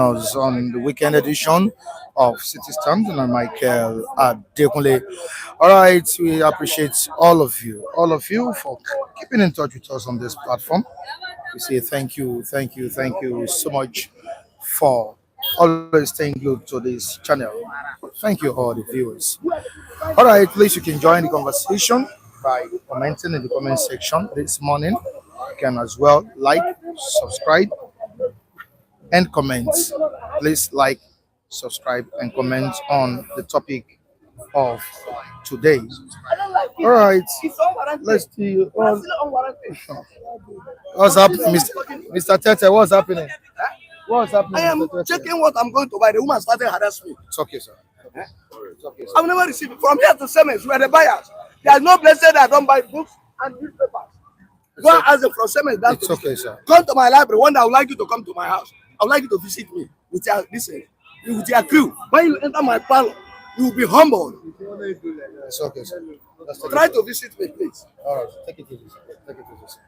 us on the weekend edition of City Stand and Michael Adekunle. All right, we appreciate all of you for keeping in touch with us on this platform. We say thank you so much for always staying glued to this channel. Thank you, all the viewers. All right, please, you can join the conversation by commenting in the comment section this morning. You can as well like, subscribe, and comment. Please like, subscribe, and comment on the topic of today. All right, let's see. What's happening, Mr. Tete? What's happening? What's happening? I am Mr. Tete? checking what I'm going to buy. The woman started harassing me. It's okay, sir. It's okay, sir. I've never received it. From here to Siemens, we are the buyers. There's no place that I don't buy books and newspapers. Go and ask them from Siemens. It's okay, sir. Come to my library. One day I would like you to come to my house. I would like you to visit me with your with your crew. When you enter my parlor, you will be humbled. It's okay, sir. Try to visit me, please. All right, take it easy, sir. Take it easy, sir.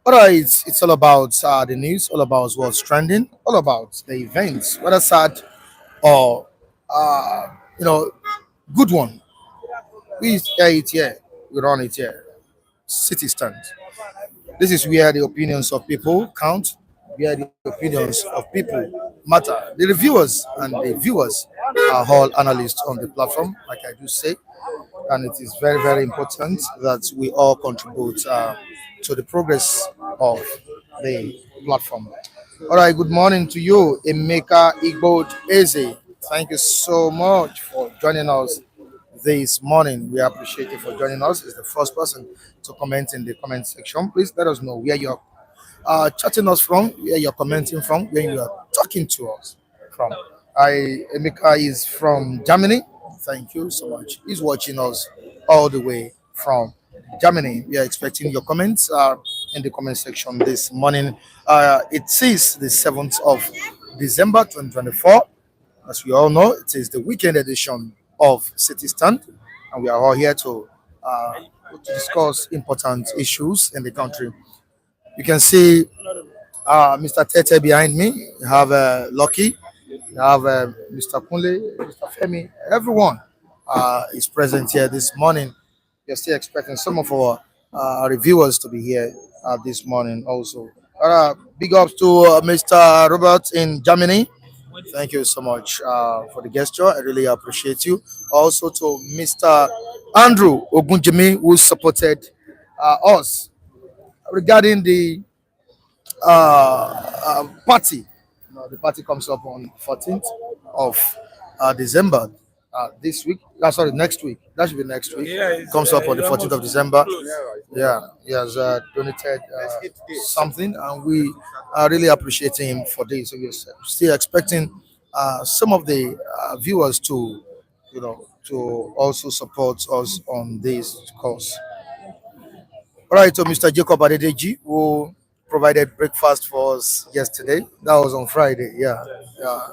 All right, it's all about the news, all about what's trending, all about the events, whether sad or uh, you know, good one. We hear it here, we run it here. City stand. This is where the opinions of people count, where the opinions of people matter. The reviewers and the viewers are all analysts on the platform, like I do say, and it is very, very important that we all contribute to the progress of the platform. All right, good morning to you, Emeka Igbo Eze. Thank you so much for joining us this morning. We appreciate you for joining us. It's the first person to comment in the comment section. Please let us know where you're chatting us from, where you're commenting from, where you are talking to us from. Emeka is from Germany. Thank you so much. He's watching us all the way from Germany. We are expecting your comments in the comment section this morning. It is the 7th of December 2024. As we all know, it is the weekend edition of City Stand, and we are all here to discuss important issues in the country. You can see Mr. Tete behind me. You have Lucky. You have Mr. Kunle, Mr. Fayemi. Everyone is present here this morning. We're still expecting some of our reviewers to be here this morning also. Big ups to Mr. Robert in Germany. Thank you so much for the gesture. I really appreciate you. Also to Mr. Andrew Ogunjimi, who supported us regarding the party. The party comes up on 14th of December this week. Sorry, next week. That should be next week. Comes up on the 14th of December. Yeah, he has donated something, and we are really appreciating him for this. So we're still expecting some of the viewers to, to also support us on this course. All right, so Mr. Jacob Adedeji, who provided breakfast for us yesterday. That was on Friday. Yeah.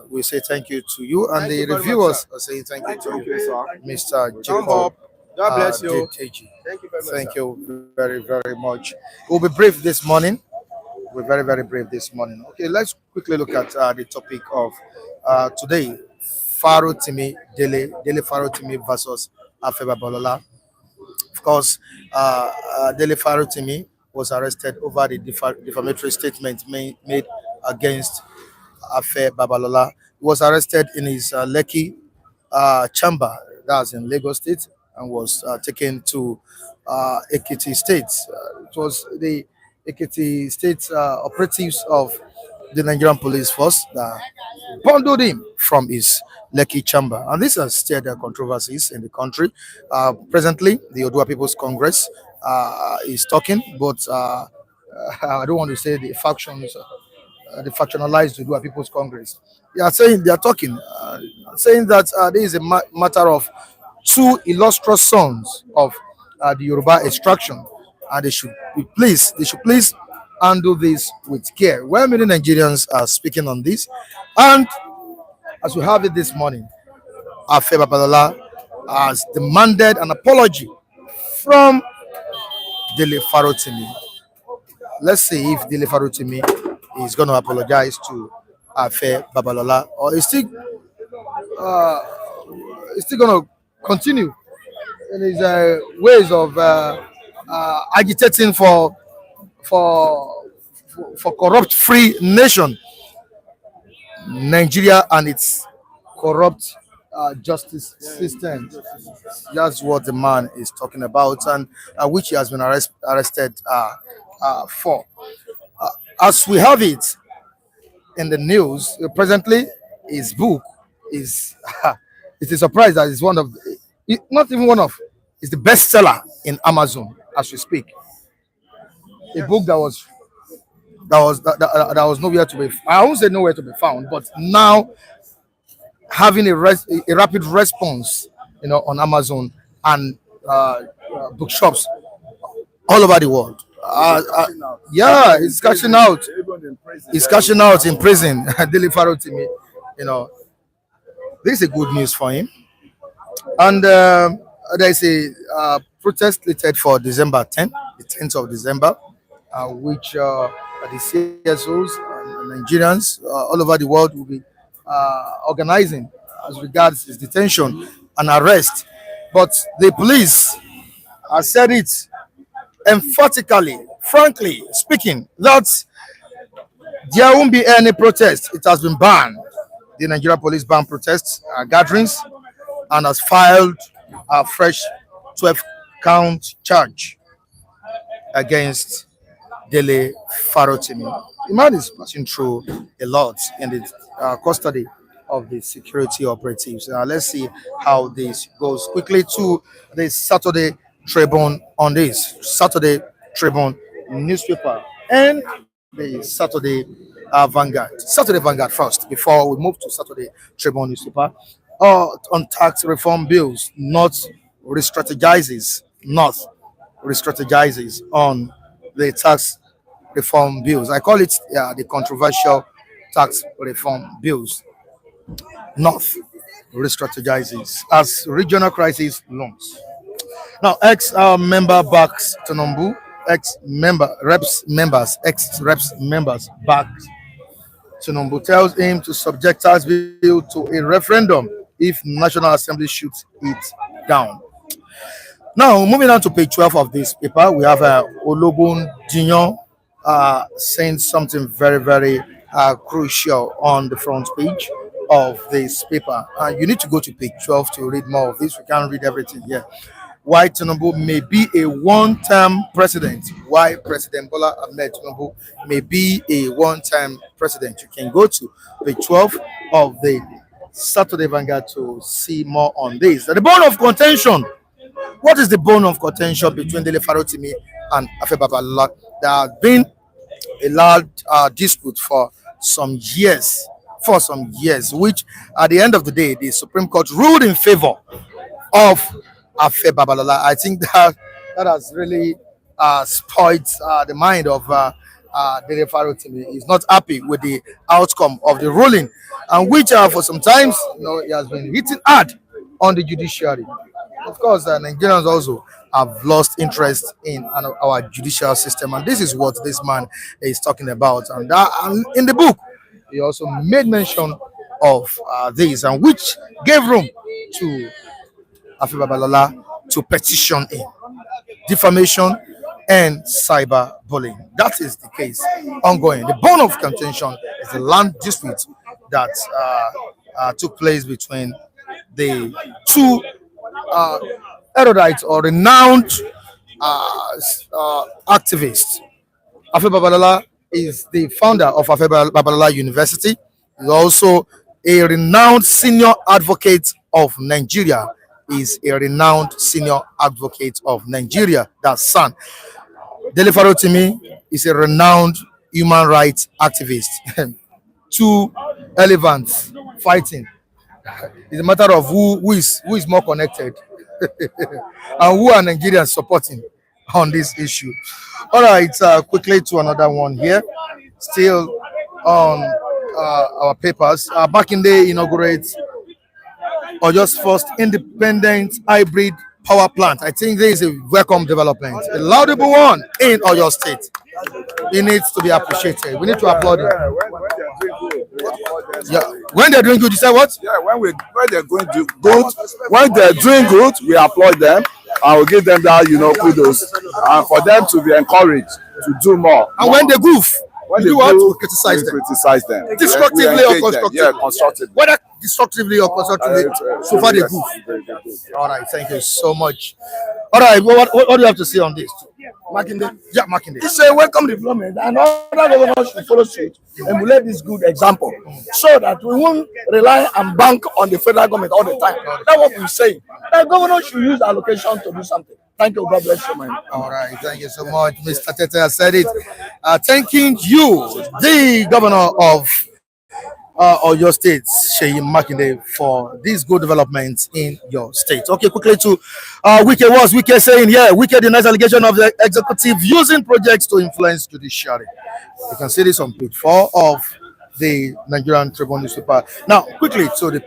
We say thank you to you, and the reviewers are saying thank you to you, Mr. Jacob. God bless you. Adedeji. Thank you very, very much. We'll be brief this morning. We're very, very brave this morning. Okay, let's quickly look at the topic of today. Farotimi Dele Farotimi versus Afe Babalola. Of course, Dele Farotimi was arrested over the defamatory statement made against Afe Babalola. He was arrested in his Lekki chamber, that's in Lagos State, and was taken to Ekiti State. It was the Ekiti State operatives of the Nigerian police force that bundled him from his Lekki chamber. And this has stirred controversies in the country. Presently, the Odua People's Congress is talking, but I don't want to say the factions, the factionalized Odua People's Congress. They are talking, saying that there is a matter of two illustrious sons of the Yoruba extraction, and they should please handle this with care. Well, many Nigerians are speaking on this, and as we have it this morning, Afe Babalola has demanded an apology from Dele Farotimi. Let's see if Dele Farotimi is going to apologize to Afe Babalola, or is still going to continue in his ways of agitating for for corrupt free nation Nigeria and its corrupt justice system. That's what the man is talking about, and which he has been arrested for. As we have it in the news presently, his book is it's a surprise that it's one of not even one of it's the bestseller in Amazon as we speak. A book that was nowhere to be. I won't say nowhere to be found, but now having a rapid response, on Amazon and bookshops all over the world. Yeah, he's cashing out. He's cashing out in prison. Daily Farotimi, you know, this is a good news for him. And there is a protest slated for December 10th, the 10th of December, which the CSOs and Nigerians all over the world will be organizing as regards his detention and arrest. But the police has said it emphatically, frankly speaking, that there won't be any protest. It has been banned. The Nigeria police banned protests, gatherings, and has filed a fresh 12 count charge against Dele Farotimi. The man is passing through a lot in the custody of the security operatives. Let's see how this goes. Quickly to the Saturday Tribune on this Saturday Tribune newspaper and the Saturday Vanguard. Saturday Vanguard first before we move to Saturday Tribune newspaper. On tax reform bills, not re-strategizes, not re-strategizes on the tax reform bills. I call it the controversial tax reform bills. North re-strategizes as regional crisis looms. Now, ex member backs Tinubu. Ex-member reps members, ex-reps members backs Tinubu, tells him to subject tax bill to a referendum if National Assembly shoots it down. Now, moving on to page 12 of this paper, we have Ologun Dion saying something very, very crucial on the front page of this paper. You need to go to page 12 to read more of this. We can't read everything here. Why Tinubu may be a one-term president. Why President Bola Ahmed Tinubu may be a one-term president. You can go to page 12 of the Saturday Vanguard to see more on this. The bone of contention. What is the bone of contention between Dele Farotimi and Afe Babalola? There has been a large dispute for some years, which at the end of the day, the Supreme Court ruled in favor of Afe Babalola. I think that has really spoiled the mind of Dele Farotimi. He's not happy with the outcome of the ruling, and which for some times, he has been hitting hard on the judiciary. Of course, Nigerians also have lost interest in our judicial system, and this is what this man is talking about. And in the book, he also made mention of this, and which gave room to Afe Babalola to petition him, defamation and cyberbullying. That is the case ongoing. The bone of contention is the land dispute that took place between the two erudite or renowned activists. Afe Babalola is the founder of Afe Babalola University. He's also a renowned senior advocate of Nigeria. Is a renowned senior advocate of Nigeria. That's son. Dele Farotimi is a renowned human rights activist. Two elephants fighting. It's a matter of who is more connected and who are Nigerians supporting on this issue. All right, quickly to another one here. Still on our papers. Back in the inaugurates Oyo's first independent hybrid power plant. I think there is a welcome development, a laudable one in Oyo State. It needs to be appreciated. We need to applaud it. Yeah. When they're doing good, you say what? Yeah, when they're going to good, when they're doing good, we applaud them and we give them that kudos, and for them to be encouraged to do more. And when they goof, When you they do what? do, We criticize we them. criticize them. Destructively or We engage them. constructively? Yeah, constructively. Whether destructively or constructively, so far they Yes, goof. they do. All right, thank you so much. All right, what do you have to say on this? Makinde. Yeah, Makinde. It's a welcome development, and other governors should follow suit, emulate this good example, so that we won't rely and bank on the federal government all the time. That's what we're saying. The governor should use allocation to do something. Thank you. God bless you, man. All right, thank you so much, Mr. Tete has said it. Thanking you, the governor of your state, Sheyi Makinde, for these good developments in your state. Okay, quickly to Wike was Wike saying, yeah, Wike denies allegation of the executive using projects to influence judiciary. You can see this on page 4 of the Nigerian Tribune newspaper. Now, quickly to the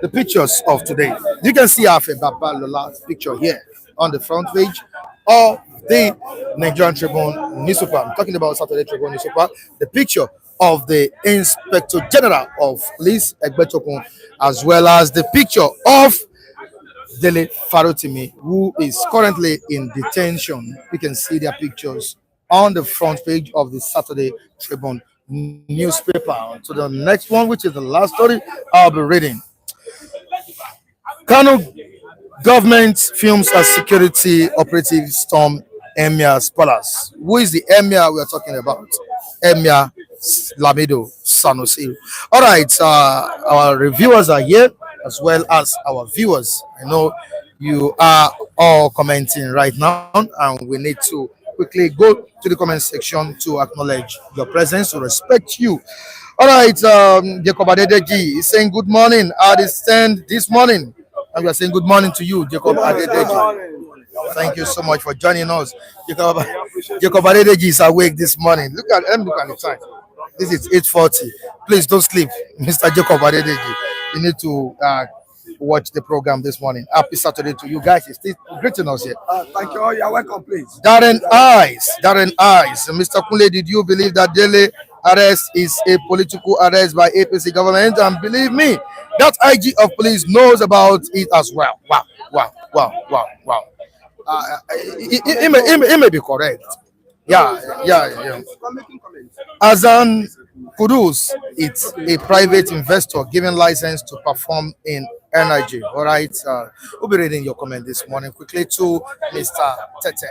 pictures of today. You can see Afe Babalola's picture here on the front page of the Nigerian Tribune newspaper. I'm talking about Saturday Tribune newspaper. The picture of the Inspector General of Police Egbetokun, as well as the picture of Dele Farotimi, who is currently in detention. You can see their pictures on the front page of the Saturday Tribune newspaper. To the next one, which is the last story I'll be reading. Kano government films a security operative storm Emir's palace. Who is the Emir we are talking about? Emir Lamido Sanusi. All right, our reviewers are here as well as our viewers. I know you are all commenting right now, and we need to quickly go to the comment section to acknowledge your presence, to respect you. All right, Jacob Adedeji is saying good morning. I understand this morning. And we are saying good morning to you, Jacob Adedeji. Thank you so much for joining us. Jacob Adedeji is awake this morning. Let me look at the time. This is 8:40. Please don't sleep, Mr. Jacob Adedeji. You need to watch the program this morning. Happy Saturday to you guys. It's still greeting us here. Thank you all. You're welcome, please. Darren Eyes. Mr. Kule, did you believe that daily arrest is a political arrest by APC government? And believe me, that IG of police knows about it as well. Wow. It may be correct. Yeah. Azan Kudus, it's a private investor given license to perform in energy. All right. We'll be reading your comment this morning. Quickly to Mr. Tete.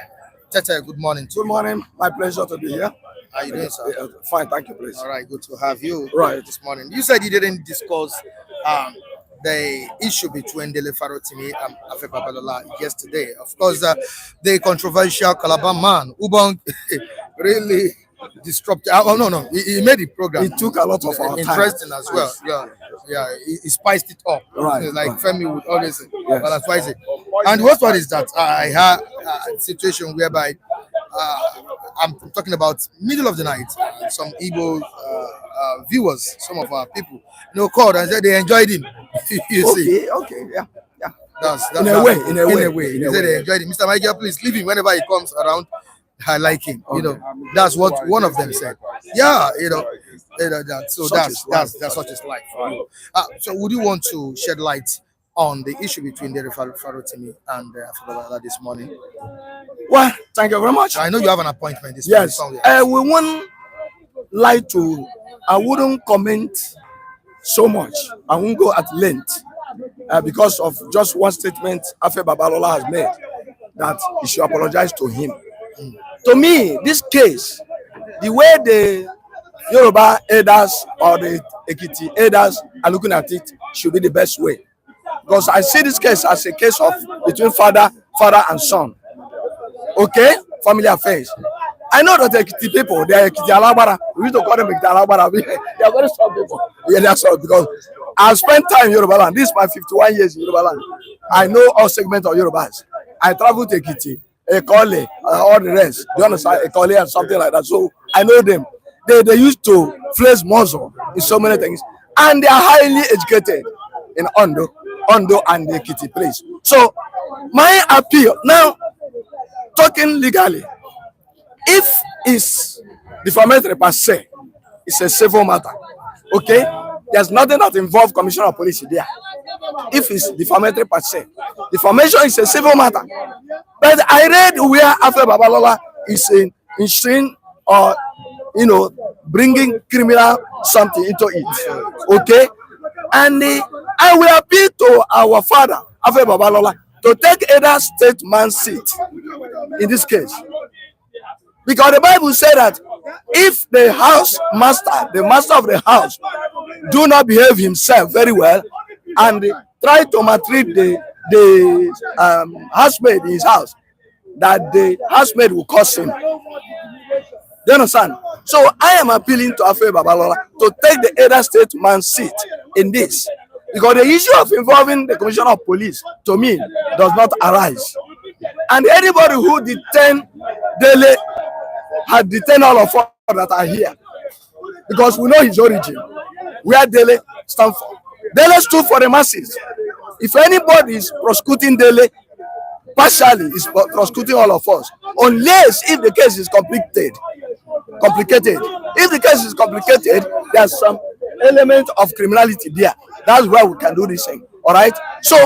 Tete, good morning. Good morning. My pleasure to be here. How are you doing, sir? Fine, thank you, please. All right, good to have you Right. this morning. You said you didn't discuss the issue between Dele Farotimi and Afe Babalola yesterday. Of course, the controversial Calabar man, Ubong, really disrupted. Oh, no. He made the program. It took a lot of our time. Interesting as well. Yeah. He spiced it up. Right. Like Fayemi would always say. Yes. But that's why I say. And what's what is that I had a situation whereby I'm talking about middle of the night. Some Igbo viewers, some of our people, called and said they enjoyed him. You see, Okay, yeah. that's In a way. They said they enjoyed him. Mr. Michael, please leave him whenever he comes around. I like him. That's what one of them said. Yeah, so that's such is life. So would you want to shed light on the issue between the Farotimi and Afe this morning? Well, thank you very much. I know you have an appointment this Yes, morning. we won't lie to. I wouldn't comment so much. I won't go at length because of just one statement Afe Babalola has made that he should apologize to him. To me, this case, the way the Yoruba elders or the Ekiti elders are looking at it should be the best way. Because I see this case as a case of between father and son. Okay? Family affairs. I know that the Ekiti people, they are Ekiti Alabara. We used to call them Ekiti Alabara. They are very strong people. Yeah, that's all. Because I've spent time in Yoruba land. This is my 51 years in Yoruba land. I know all segments of Yorubas. I travel to Ekiti, Ekole, all the rest. Do you understand? Ekole and something like that. So I know them. They used to flex muscle in so many things. And they are highly educated in Ondo and the Ekiti place. So my appeal, now, talking legally, if it's defamatory per se, it's a civil matter. Okay, there's nothing that involves commissioner of police there. If it's defamatory per se, defamation is a civil matter. But I read where Afe Babalola is in or bringing criminal something into it. Okay, and I will appeal to our father Afe Babalola to take either statesman seat in this case, because the Bible said that if the master of the house, do not behave himself very well and try to maltreat the housemaid in his house, that the housemaid will curse him. Do you understand? So I am appealing to Afe Babalola to take the elder statesman seat in this, because the issue of involving the commissioner of police to me does not arise. And anybody who detain Dele had detained all of us that are here, because we know his origin, where Dele stands for. Dele stood for the masses. If anybody is prosecuting Dele, partially is prosecuting all of us, unless if the case is complicated. If the case is complicated, there's some element of criminality there. That's why we can do this thing. All right. So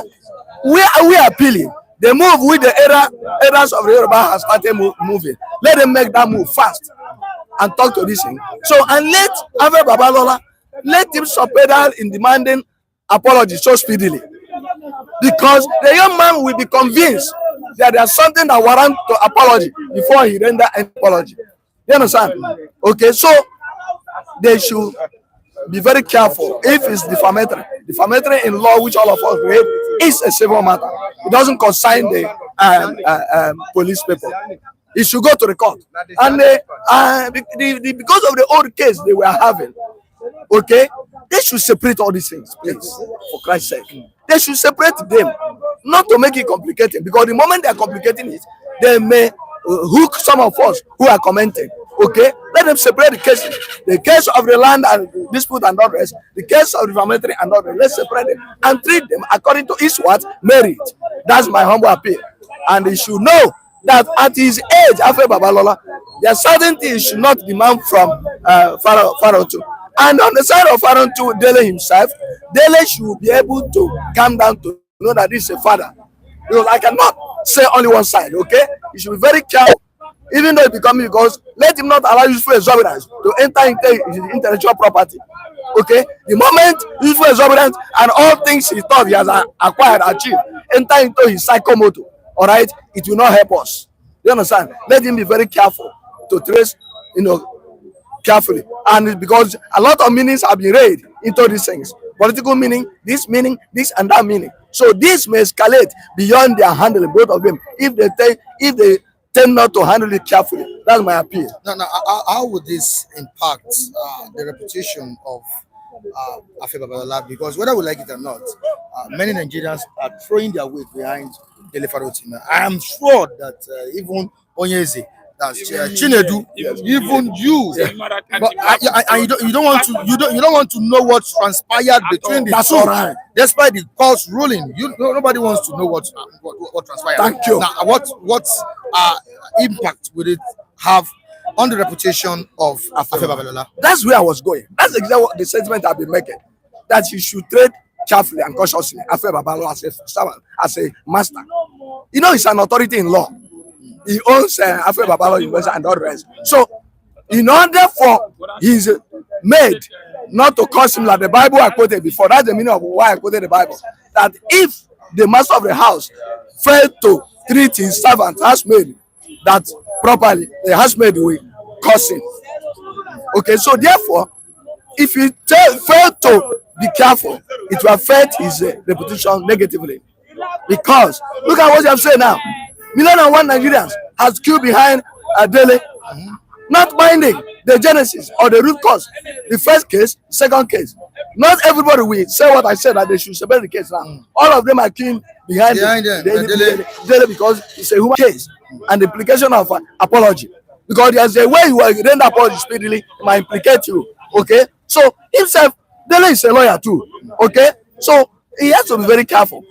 we are appealing. The move with the eras of the Yoruba has started moving. Let them make that move fast and talk to this thing. So, and let Afe Babalola, let him subpedal in demanding apology so speedily, because the young man will be convinced that there's something that warrants to apology before he render an apology. You understand? Okay, so they should be very careful. If it's defamatory in law, which all of us read, is a civil matter. It doesn't concern the police people. It should go to the court. And because of the old case they were having, okay, they should separate all these things, please, for Christ's sake. They should separate them, not to make it complicated, because the moment they are complicating it, they may hook some of us who are commenting. Okay, let them separate the case of the land and dispute and all the rest, the case of defamatory and all the rest. Let's separate them and treat them according to each what merit. That's my humble appeal. And he should know that at his age, Afe Babalola, there are certain things he should not demand from Farotimi. And on the side of Farotimi, Dele himself, Dele should be able to calm down to know that this is a father. Because I cannot say only one side, okay? You should be very careful, even though it becomes, because let him not allow useful exuberance to enter into his intellectual property. Okay? The moment useful exuberance and all things he thought he has acquired, achieved, enter into his psychomotor, all right, it will not help us. You understand? Let him be very careful to trace, carefully. And because a lot of meanings have been read into these things. Political meaning, this and that meaning. So this may escalate beyond their handling, both of them, if they tend not to handle it carefully. That's my appeal. Now, how would this impact the reputation of Afe Babalola? Because whether we like it or not, many Nigerians are throwing their weight behind Dele Farotimi. I am sure that even Onyeze, that's Chinedu, even you, but you don't want to know what transpired between the two. Right. Despite the court's ruling, nobody wants to know what transpired. Thank you. Now, what impact will it have on the reputation of Afe Babalola? That's where I was going. That's exactly what the sentiment I've been making. That you should trade carefully and cautiously Afe Babalola as a master. He's an authority in law. He owns Afe Babalola University and all the rest. So, in order for his maid not to curse him like the Bible I quoted before, that's the meaning of why I quoted the Bible, that if the master of the house failed to treat his servant, housemaid, that properly, the housemaid will curse him. Okay, so therefore, if he failed to be careful, it will affect his reputation negatively. Because, look at what you have said now. 1,000,001 Nigerians has queued behind Dele, not minding the genesis or the root cause. The first case, second case. Not everybody will say what I said, that they should separate the case now. All of them are queuing behind Dele because it's a human case and the implication of apology. Because there's a way you will render apology speedily, it might implicate you. Okay? So himself, Dele is a lawyer too. Okay? So he has to be very careful.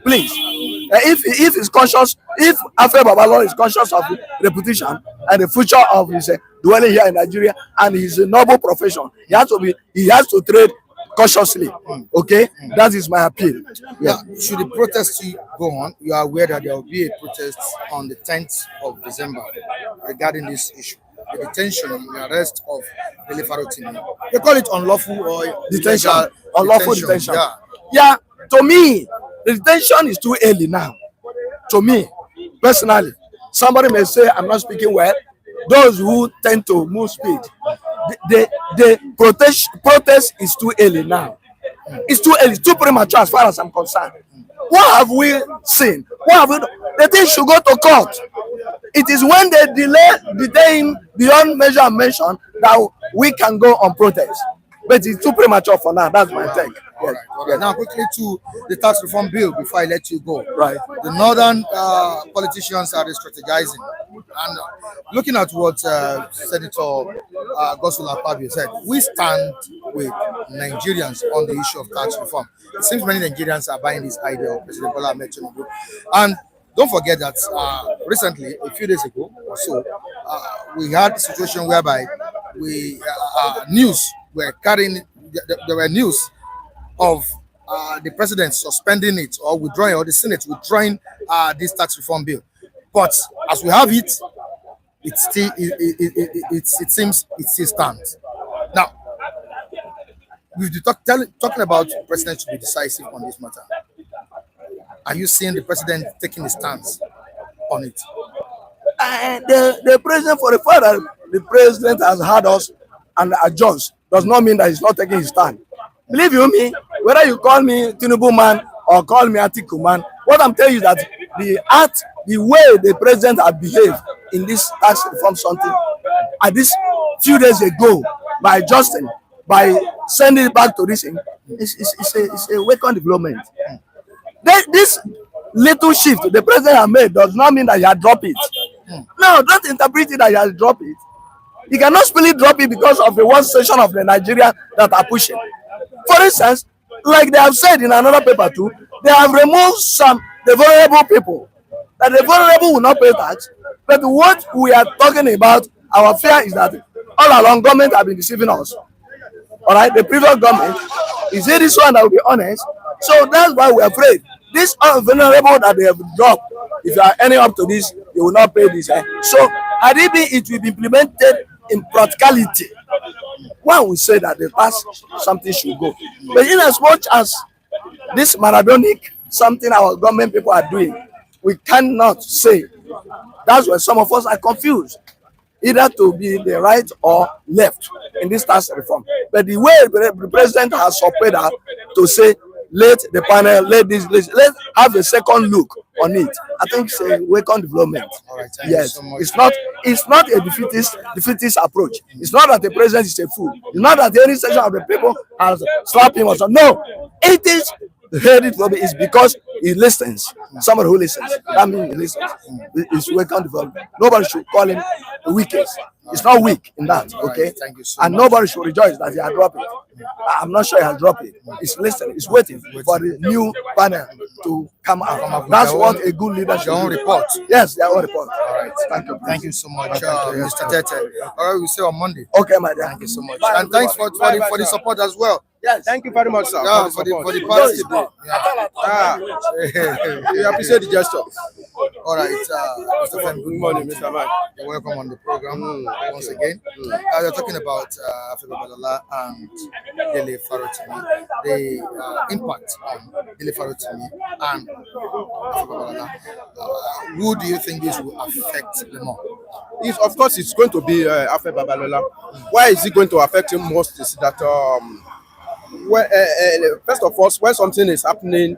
Please. If he's conscious, if Afe Babalola is conscious of reputation, and the future of his dwelling here in Nigeria and his noble profession. He has to trade cautiously. Okay, that is my appeal. Yeah. Now, should the protest go on, you are aware that there will be a protest on the 10th of December regarding this issue. The detention and the arrest of Farotimi. They call it unlawful or Detention. illegal Unlawful detention. Yeah. Yeah, to me, the detention is too early now. To me, personally, somebody may say I'm not speaking well. Those who tend to move speed, the protest is too early now. It's too early, it's too premature as far as I'm concerned. What have we seen? What have we done? The thing should go to court. It is when they detain him beyond measure and mention that we can go on protest. But it's too premature for now. That's my take. All right. Okay. Now, quickly to the tax reform bill before I let you go. Right. The northern politicians are strategizing, and looking at what Senator Godswill Akpabio said, we stand with Nigerians on the issue of tax reform. It seems many Nigerians are buying this idea of President Bola Ahmed Tinubu, and don't forget that recently, a few days ago or so, we had a situation whereby news were carrying. There were news of the president suspending it or withdrawing, or the Senate withdrawing this tax reform bill. But as we have it, it seems it still stands. Now, we've been talking about the president should be decisive on this matter. Are you seeing the president taking a stance on it? The president, for the fact that the president has had us and adjusts, does not mean that he's not taking his stand. Believe you me, whether you call me Tinubu man or call me Atiku man, what I'm telling you is that the way the president has behaved in this tax reform something, at this few days ago, by adjusting, by sending it back to this, it's a welcome development. This little shift the president has made does not mean that he has dropped it. No, don't interpret it that he has dropped it. He cannot really drop it because of the one section of the Nigeria that are pushing. For instance, like they have said in another paper too, they have removed the vulnerable people. That the vulnerable will not pay tax. But what we are talking about, our fear is that all along government have been deceiving us. All right, the previous government, is it this one that will be honest? So that's why we're afraid. This vulnerable that they have dropped, if you are earning up to this, you will not pay this. So had it been, it will be implemented in practicality. When we say that the tax something should go, but in as much as this maradonic something our government people are doing, we cannot say. That's why some of us are confused, either to be the right or left in this tax reform. But the way the president has supported us to say, let the panel, let's have a second look on it. I think it's a welcome development. All right, yes, so much. It's not a defeatist approach. It's not that the president is a fool. It's not that any section of the people has slapped him or something. No, it is headed for me. It's because he listens. Somebody who listens. That means he listens. It's welcome development. Nobody should call him the weakest. It's not weak in that, okay? Thank you so and much. Nobody should rejoice that he has dropped it. I'm not sure he has dropped it. He's listening. He's waiting for the new panel to come out. That's what a good leader should do. Your own report. Yes, their own report. All right. Thank you. So much, Mr. Tete. All right, we'll see you on Monday. Okay, my dear. Thank you so much. And thanks for the support as well. Yes. Thank you very much, sir. Yeah, for the party today. We appreciate the gesture. All right, Mr. Fem, Good morning, Mr. Man. you're welcome on the program once again. We're talking about Afe Babalola and Farotimi, the impact on Farotimi and Afe Babalola. Who do you think this will affect the more? Of course, it's going to be Afe Babalola. Why is it going to affect him most is that, first of all, when something is happening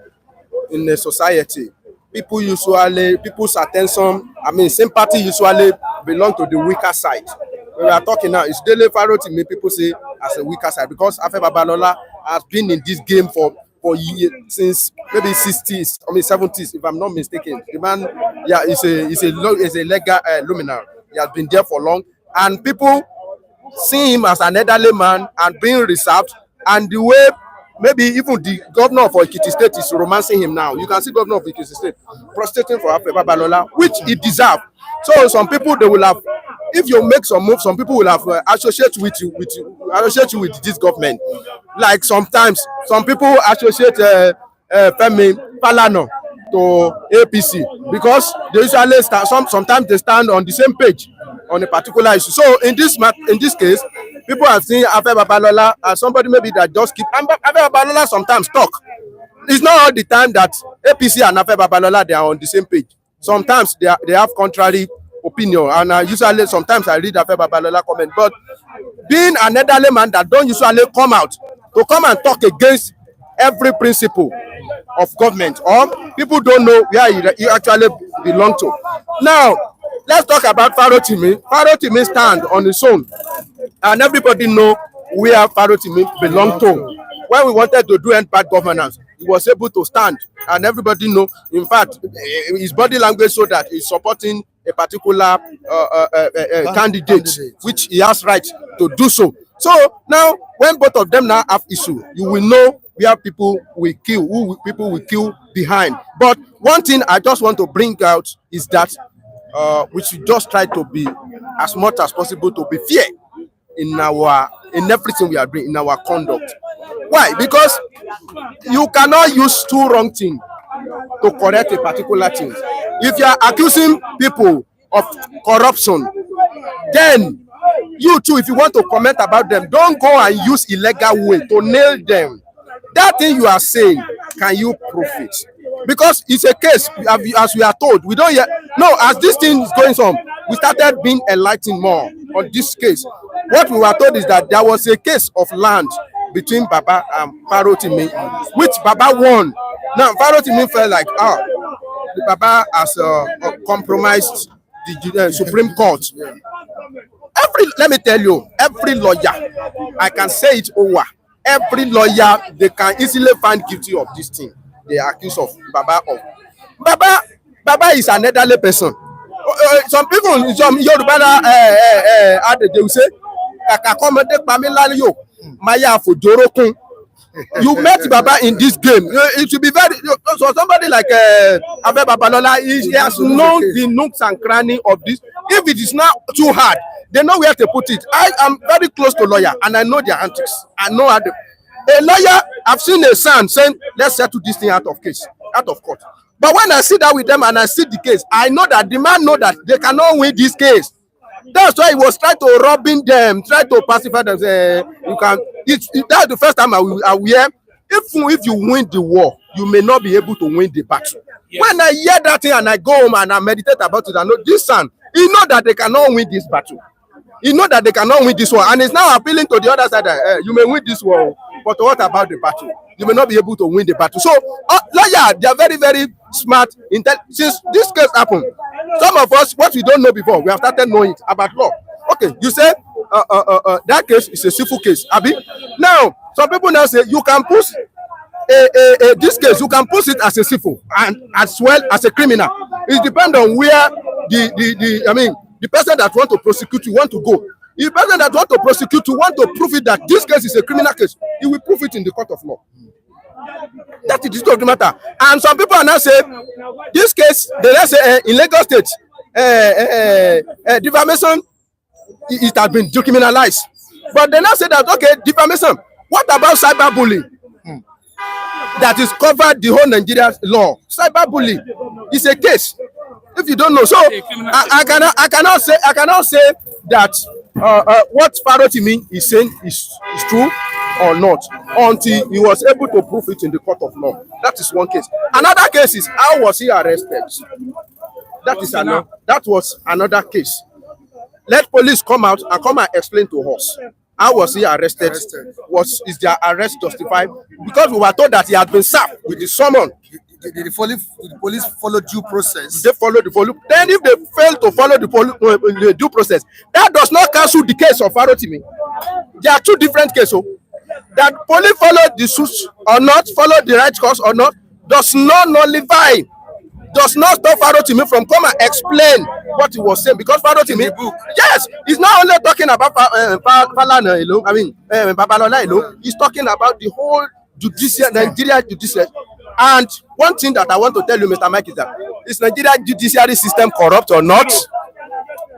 in a society, people's attention, sympathy usually belong to the weaker side. When we are talking now, it's Dele Farotimi, people say as a weaker side, because Afe Babalola has been in this game for years, since maybe 60s, 70s, if I'm not mistaken. The man, is a legal luminary. He has been there for long, and people see him as an elderly man and being reserved, and the way maybe even the governor of Ekiti State is romancing him now. You can see governor of Ekiti State prostrating for Afe Babalola, which he deserves. So some people, they will have if you make some move, some people will have associate you with this government. Like sometimes some people associate Femi Falana to APC because they usually sometimes they stand on the same page on a particular issue. So in this case, people have seen Afe Babalola as somebody maybe that just keep. And Afe Babalola sometimes talk. It's not all the time that APC and Afe Babalola they are on the same page. Sometimes they have contrary opinion, and usually sometimes I read Afe Babalola comment. But being an elderly man that don't usually come out to come and talk against every principle of government, or people don't know where you actually belong to. Now, let's talk about Farotimi. Farotimi stand on his own, and everybody know where Farotimi belong to. When we wanted to do end bad governance, he was able to stand, and everybody know. In fact, his body language showed that he's supporting a particular candidate, which he has right to do so. So now, when both of them now have issue, you will know where people will kill, people will kill behind. But one thing I just want to bring out is that we should just try to be as much as possible to be fair in everything we are doing, in our conduct. Why? Because you cannot use two wrong things to correct a particular thing. If you are accusing people of corruption, then you too, if you want to comment about them, don't go and use illegal way to nail them. That thing you are saying, can you prove it? Because it's a case, as we are told, we don't yet. No, as this thing is going on, we started being enlightened more on this case. What we were told is that there was a case of land between Baba and Farotimi, which Baba won. Now Farotimi felt like, the Baba has compromised the Supreme Court. Let me tell you, every lawyer, I can say it over. Every lawyer, they can easily find guilty of this thing. They are accused of Baba of. Baba is an elderly person. Some people, some Yoruba, they will say, you met Baba in this game. It should be very. So somebody like Afe Babalola, he has known the nooks and crannies of this. If it is not too hard, they know where to put it. I am very close to lawyer, and I know their antics. I know how a lawyer. I've seen a son saying, "Let's settle this thing out of court." But when I sit down with them and I see the case, I know that the man know that they cannot win this case. That's why he was trying to robbing them, try to pacify them. Say, you can. That's the first time I hear. If you win the war, you may not be able to win the battle. Yes. When I hear that thing and I go home and I meditate about it, I know this son, he know that they cannot win this battle. He know that they cannot win this war, and he's now appealing to the other side that you may win this war, but what about the battle? You may not be able to win the battle. So, lawyer, they are very, very smart. Since this case happened, some of us, what we don't know before, we have started knowing it about law. Okay, you say that case is a civil case, Abi. Now, some people now say you can push this case, you can push it as a civil and as well as a criminal. It depends on where the person that want to prosecute you want to go. If the person that want to prosecute you want to prove it that this case is a criminal case, he will prove it in the court of law. That is the truth of the matter. And some people are now saying this case, they say in Lagos State, defamation, it has been decriminalized. But they now say that okay, defamation. What about cyberbullying? That is covered the whole Nigerian law. Cyberbullying is a case. If you don't know, so I cannot say that what Farotimi is saying is true or not until he was able to prove it in the court of law. That is one case. Another case is how was he arrested? That was another case. Let police come out and come and explain to us. How was he arrested? Is their arrest justified? Because we were told that he had been served with the summon. Did the police follow due process? They follow the follow. Then if they fail to follow the due process, that does not cancel the case of Farotimi. There are two different cases. So that police follow the suits or not, follow the right course or not, does not nullify, does not stop Farotimi from come and explain what he was saying. Because Farotimi, yes, he's not only talking about Falana alone. I mean, Babalola alone. He's talking about the whole Nigeria judiciary. And one thing that I want to tell you, Mr. Mike, is that is Nigeria judiciary system corrupt or not?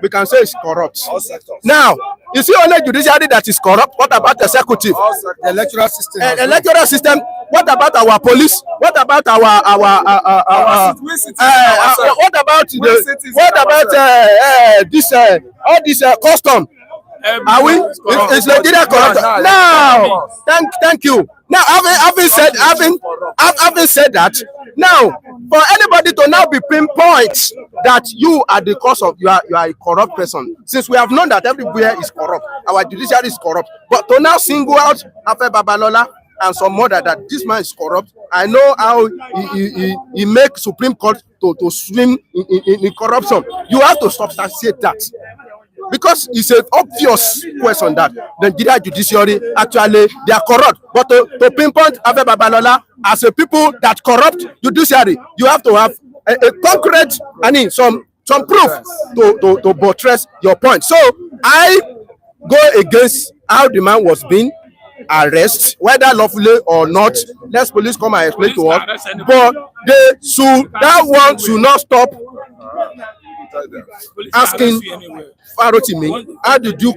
we can say it's corrupt. All sectors. Now, you see only judiciary that is corrupt. What about executive? All sectors. The electoral system. as well. Electoral system. What about our police? What about our what about this all this custom? Are we? Is Nigeria corrupt? Now, thank you. Now, having said that, now for anybody to now be pinpoint that you are the cause of you are a corrupt person, since we have known that everywhere is corrupt, our judiciary is corrupt, but to now single out Afe Babalola and some more that this man is corrupt, I know how he make Supreme Court to swim in corruption. You have to substantiate that. Because it's an obvious question that the Nigeria judiciary actually they are corrupt. But to pinpoint Afe Babalola as a people that corrupt judiciary, you have to have a concrete, some proof to buttress your point. So I go against how the man was being arrested, whether lawfully or not. Let police come and explain to us. But that one should not stop asking Farotimi, how did you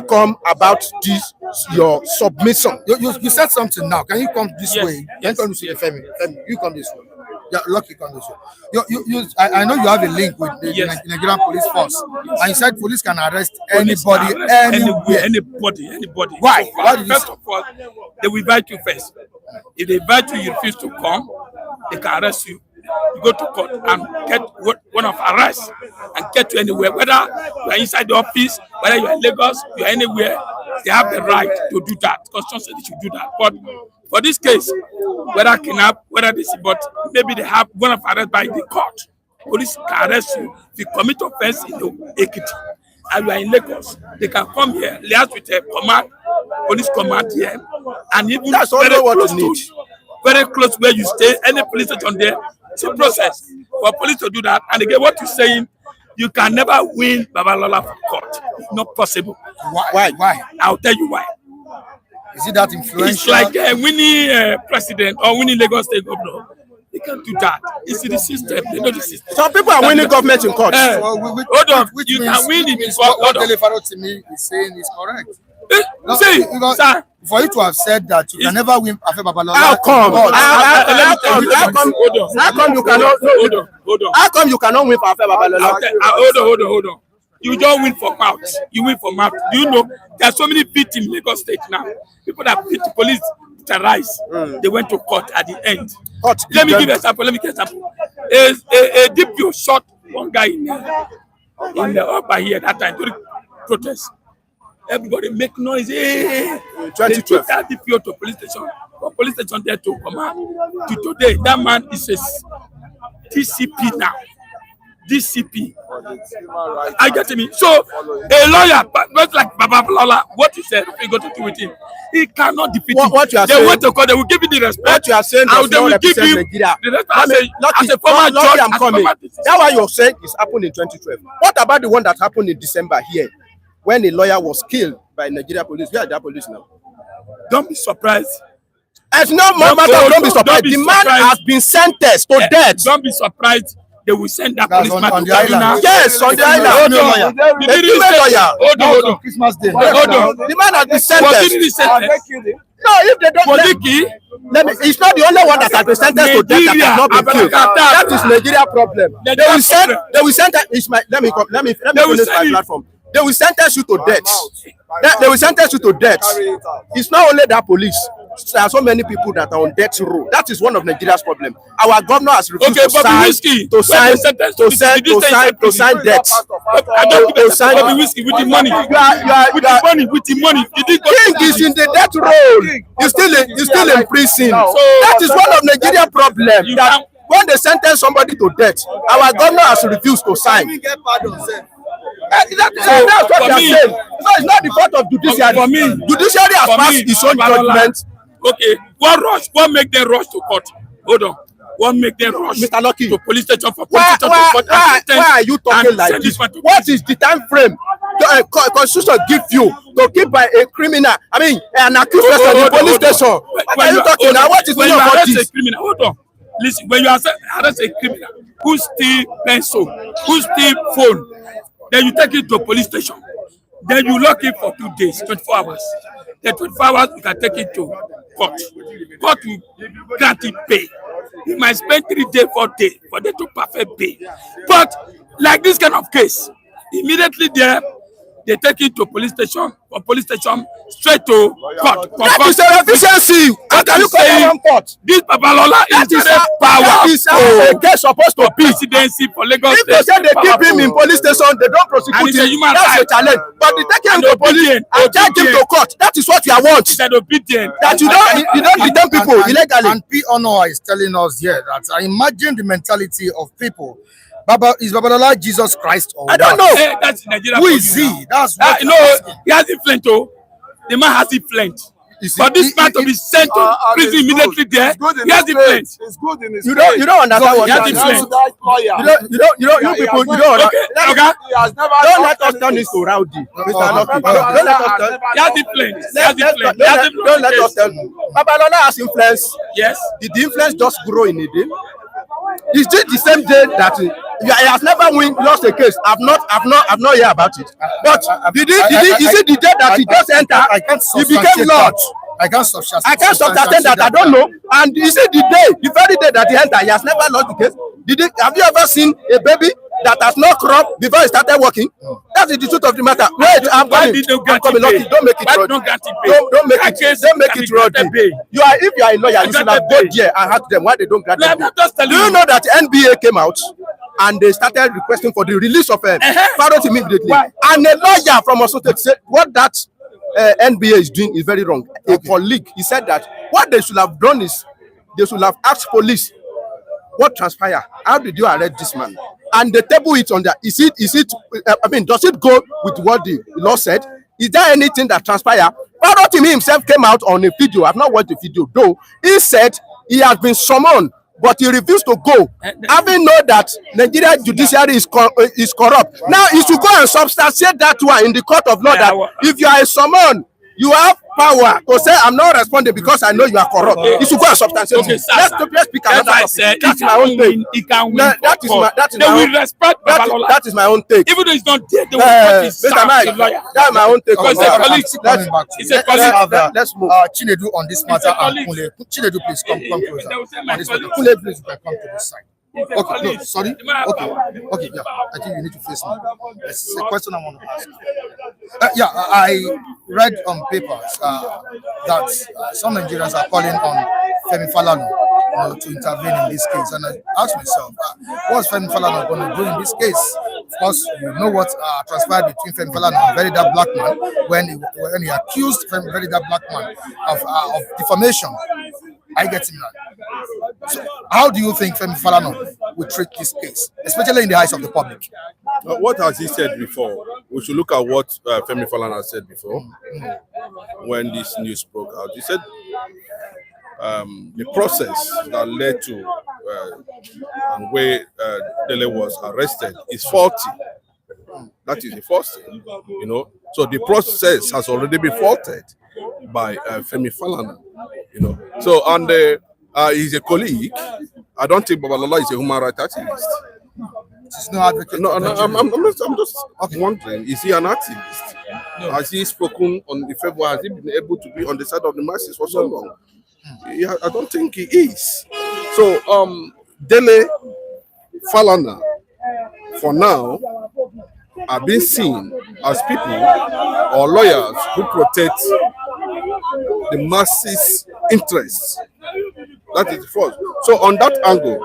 come about this your submission? You said something now. Can you come this way? Yes. Can you come this way, Fayemi? You come this way. Yeah, Lucky, come this way. I know you have a link with the Nigerian police force, and you said police can arrest anybody, anywhere. Anybody. Why? So, Why did you first say? of all, they will invite you first. If they invite you, you refuse to come, they can arrest you. You go to court and get one of arrest and get you anywhere, whether you are inside the office, whether you are in Lagos, you are anywhere, they have the right to do that. Constitution says they should do that. But for this case, whether kidnap, whether this, but maybe they have one of arrest by the court. Police can arrest you if you commit offense in the Ekiti and you are in Lagos. They can come here, liaise with a command, police command here, and even That's all what you need. Very close where you stay, any police station there. It's a process for police to do that. And again, what you're saying, you can never win Babalola from court. It's not possible. Why? I'll tell you why. Is it that influential? It's like winning president or winning Lagos State governor. They can't do that. It's in the system. They know the system. Some people are winning government in court. Hold on. You can win it in court. What Farotimi is saying is correct. See, Because sir. for you to have said that you can never win Afe Babalola. How come? Hold on. How come you cannot win for Afe Babalola? Hold on. You don't win for mouth. You win for mouth. Do you know there are so many victims in Lagos State now? People that beat the police terrorized. They went to court at the end. Let me give you an example. A DPO shot one guy in the upper here that time during protest. Everybody make noise. Hey. 2012. That DPO to police station. For police station there to come out. To today, that man is a DCP now. DCP. I get me. So a lawyer, but like Babalola, what he said, we got to do with him. He cannot defeat him. What you are they saying, went to court, they will give you the respect. What you are saying and they will give you Nigeria. the respect as a I'm former judge. coming. That's why you're saying it's happened in 2012. What about the one that happened in December here, when a lawyer was killed by Nigeria police? Where are that police now? Don't be surprised. It's no matter. Don't be surprised. The man has been sentenced to death. Don't be surprised. They will send that That's policeman on to the island. Kaduna. Yes, on the island. Hold on. The female lawyer. Hold on. Christmas Day. Hold on. The man has been Was sentenced. he sentenced? No, if they don't, Was he killed? it's not the only one that has been sentenced to death that has not been killed. That is Nigeria problem. They will sentence. Let me finish my platform. They will sentence you to death. They will sentence you to death. It's not only that police. There are so many people that are on death row. That is one of Nigeria's problem. Our governor has refused to sign debt. I don't give a Bobby Whiskey with the money. With the money. King is in the death row. He's still in prison. So that is one of Nigeria's problem. That when they sentence somebody to death, our governor has refused to sign. That's what they are saying. So it's not the fault of judiciary. For me, judiciary has passed its own judgment. Okay, what make them rush to court? Hold on. What make them rush Mr. Lucky, to police station for police station to court? Why are you talking like this? What is the time frame the constitution give you to keep by a criminal? I mean, an accused person in the police station. What are you talking now? What is when your you arrest this? a criminal? Hold on. Listen, when you arrest a criminal who steal pencil, who steal phone, then you take it to a police station, then you lock it for 2 days, 24 hours. Then 24 hours, you can take it to court. Court will grant it pay. You might spend 3 days, 4 days for them to perfect pay. But like this kind of case, immediately there, they take it to police station, from police station straight to court. That is an efficiency. How can you call that one court? This Babalola is very powerful. That is how a case supposed to be. Presidency for Lagos If they say they keep him in police station, they don't And prosecute it's a him. human That's a right. challenge. But they take him And to police obedient, and take him to court. That is what you want. It's an obedient. That you don't detain people illegally. And P. Honor is telling us here that I imagine the mentality of people. Is Babalola Jesus Christ or I don't what? know. Hey, that's Nigeria. Who is he? That's what No, he has influence. Oh, the man has influence. For this man to be sent to prison immediately there, he has influence. It's good in his You don't understand what he has you influence. You people, you don't Okay, okay. don't let us turn this to rowdy. Mr. Lucky. Don't let us turn. He has influence. He has influence. He has influence. Don't let us turn. Babalola has influence. Yes. Did the influence just grow in a day? Is it the same day that he has never lost a case? I've not heard about it. But is it the day that he just entered? He became Lord. I can't substantiate that. I don't know. And is it the very day that he entered, he has never lost the case? Have you ever seen a baby that has not cropped before he started working? That is the truth of the matter. Wait, I'm coming. Lucky. Don't make it rowdy. Don't make it rowdy. If you are a lawyer, you should have gone there and asked them why they don't grant them. Do you know that the NBA came out and they started requesting for the release of Farotimi immediately? And a lawyer from Osote said what that NBA is doing is very wrong. A colleague, he said that what they should have done is they should have asked police what transpired. How did you arrest this man? And they table it on that. Does it go with what the law said? Is there anything that transpired? Farotimi himself came out on a video. I've not watched the video though. He said he has been summoned, but he refused to go, having known that Nigeria Judiciary is corrupt. Now he should go and substantiate that one in the court of law that if you are a summon, you have power to say I'm not responding because I know you are corrupt. You should go and substantiate. Okay, Let's speak another topic. That's my own take. He can win. That is my own take. Even though he's not there, they will support his lawyer. That's my own take. Because it's a colleague. Let's move. Chinedu on this matter and Kunle. Chinedu, please come closer. On this matter. Kunle, please, you can come to this side. Okay, no, sorry. Okay, yeah. I think you need to face me. It's a question I want to ask. I read on papers that some Nigerians are calling on Femi Falana to intervene in this case, and I asked myself, what's Femi Falana going to do in this case? Of course, you know what transpired between Femi Falana and Very Dark Black Man when he accused Very Dark Black Man of defamation. I get him now. So how do you think Femi Falana will treat this case, especially in the eyes of the public? What has he said before? We should look at what Femi Falana said before when this news broke out. He said the process that led to and where Dele was arrested is faulty. That is the first thing, you know. So the process has already been faulted by Femi Falana, you know. So and he's a colleague. I don't think Babalola is a human rights activist. He's no advocate. No, I'm just wondering, is he an activist? No. Has he spoken on the favor? Has he been able to be on the side of the masses for so long? Yeah, I don't think he is. So Dele Falana, for now, are being seen as people or lawyers who protect the masses' interests. That is the first. So on that angle,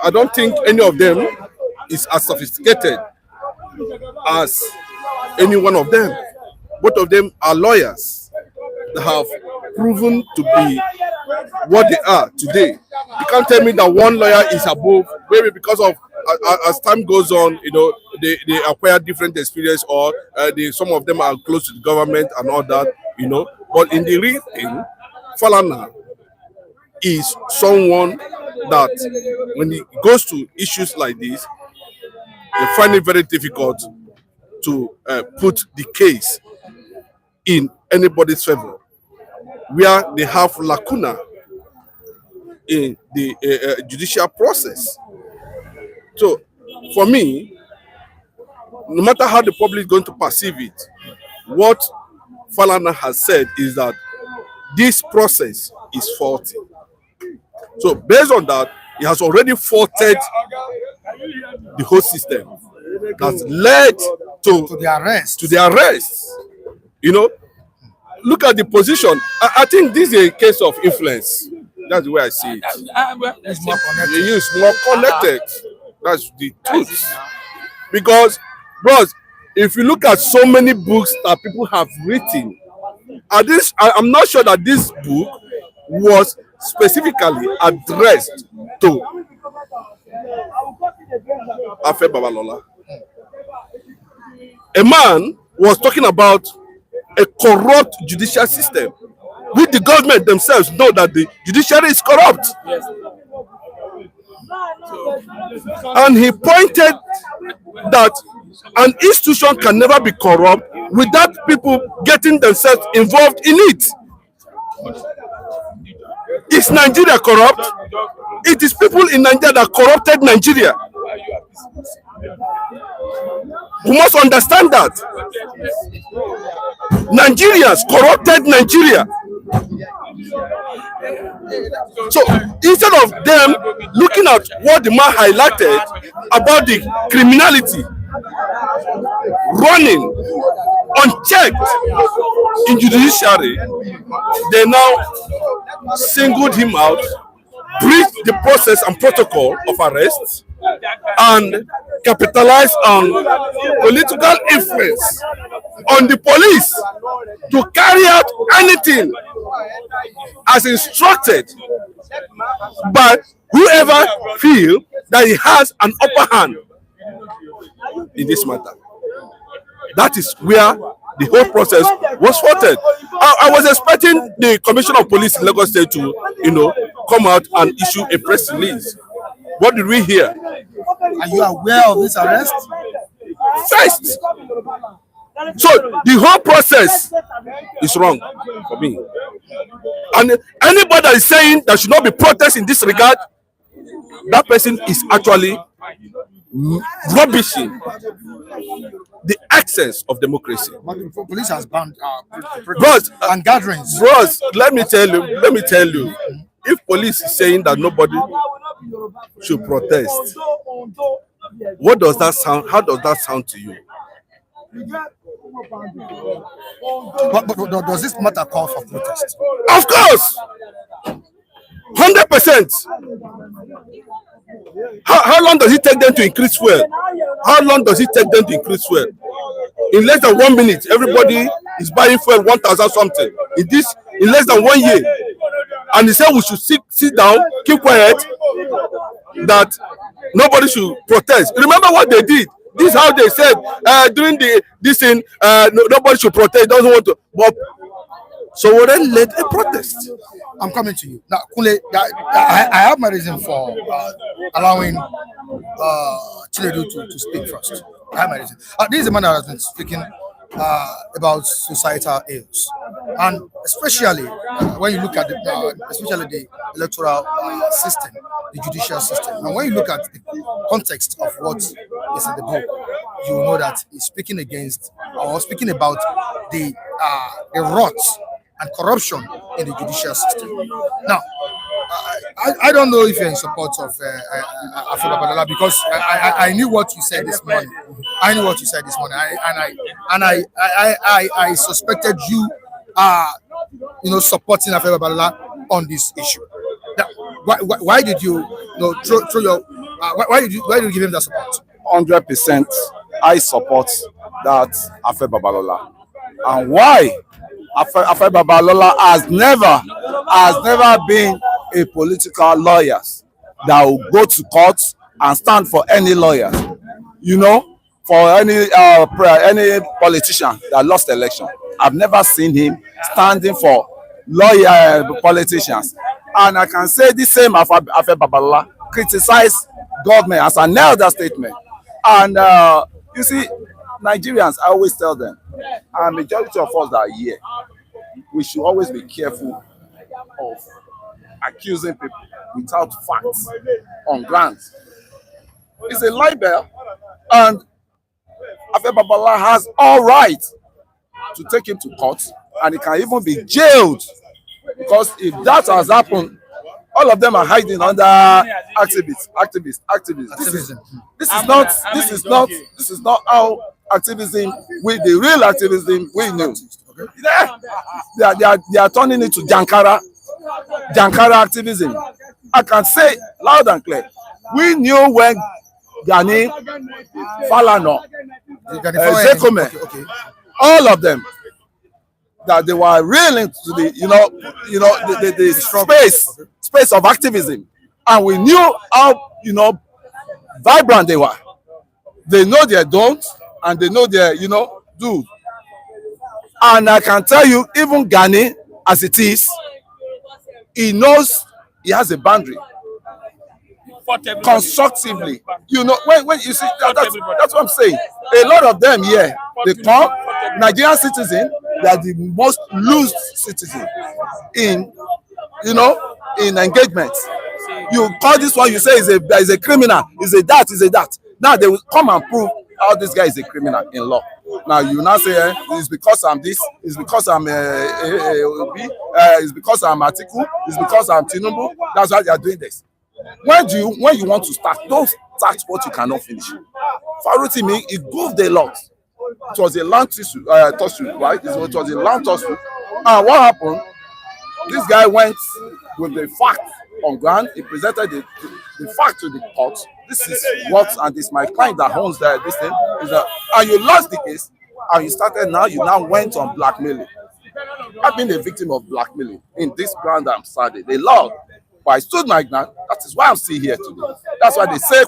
I don't think any of them is as sophisticated as any one of them. Both of them are lawyers that have proven to be what they are today. You can't tell me that one lawyer is above, maybe because of as time goes on, you know, they acquire different experience, or some of them are close to the government and all that, you know. But in the real thing, Falana is someone that when he goes to issues like this, they find it very difficult to put the case in anybody's favor, where they have lacuna in the judicial process. So, for me, no matter how the public is going to perceive it, what Falana has said is that this process is faulty. So based on that, he has already faulted the whole system. That's led To the arrest. to the arrest. You know, look at the position. I think this is a case of influence. That's the way I see it. It's more connected. He is more connected. That's the truth. Because, bros, if you look at so many books that people have written, I'm not sure that this book was specifically addressed to Afe Babalola. A man was talking about a corrupt judicial system, which the government themselves know that the judiciary is corrupt. And he pointed that an institution can never be corrupt without people getting themselves involved in it. Is Nigeria corrupt? It is people in Nigeria that corrupted Nigeria. We must understand that. Nigerians corrupted Nigeria. So instead of them looking at what the man highlighted about the criminality running unchecked in judiciary, they now singled him out, breached the process and protocol of arrest, and capitalized on political influence on the police to carry out anything as instructed by whoever feel that he has an upper hand in this matter. That is where the whole process was faulted. I was expecting the Commissioner of Police in Lagos State to, come out and issue a press release. What did we hear? Are you aware of this arrest? First. So the whole process is wrong for me. And anybody that is saying there should not be protest in this regard, that person is actually rubbishing the essence of democracy. But the police has banned Bros, and gatherings. Bros, let me tell you, if police is saying that nobody should protest, what does that sound? How does that sound to you? But does this matter call for protest? Of course, 100%. How long does it take them to increase fuel? How long does it take them to increase fuel? In less than 1 minute, everybody is buying fuel 1,000 something. In less than 1 year, and he said we should sit down, keep quiet, that nobody should protest. Remember what they did? This is how they said during this thing. Nobody should protest. Doesn't want to. But so we then led a protest. I'm coming to you now, Kule. I have my reason for allowing Chinedu to speak first. I have my reason. This is a man that has been speaking about societal ills, and especially when you look at especially the electoral system, the judicial system. And when you look at the context of what is in the book, you will know that he's speaking against or speaking about the rot and corruption in the judicial system. Now, I don't know if you're in support of Afe Babalola, because I knew what you said this morning. I knew what you said this morning, I suspected you supporting Afe Babalola on this issue. Now, why did you throw your why did you give him that support? 100%, I support that Afe Babalola. And why? Afe Babalola has never been a political lawyer that will go to court and stand for any lawyer. For any politician that lost election, I've never seen him standing for lawyer politicians. And I can say the same of Afe Babalola criticize government as an elder statement. And you see, Nigerians, I always tell them, and majority of us that are here, we should always be careful of accusing people without facts on grounds. It's a libel, and Afe Afe Babalola has all right to take him to court, and he can even be jailed, because if that has happened, all of them are hiding under activists. This is not how activism, the real activism we knew. Yeah, they are turning it to Jankara activism. I can say loud and clear. We knew when Gani, Falana, Zekome, all of them, that they were real into the space of activism, and we knew how vibrant they were. They know their don't, and they know their do. And I can tell you, even Gani, as it is, he knows he has a boundary. Constructively, when you see that's what I'm saying. A lot of them here, they come Nigerian citizens. They are the most loose citizens in engagement. You call this one, you say is a criminal, is a that. Now they will come and prove how this guy is a criminal in law. Now you now say it's because I'm this, it's because I'm it's because I'm Atiku, it's because I'm Tinubu. That's why they are doing this. When you want to start, don't start what you cannot finish. Farotimi, he goofed a lot. It was a land tussle, right? It was a land tussle. And what happened? This guy went with the fact on ground. He presented the fact to the court. This is what, and this my client that owns this thing. And you lost the case, and you now went on blackmailing. I've been a victim of blackmailing in this ground I'm started. They lost. But I stood my ground. That is why I'm still here today. That's why they say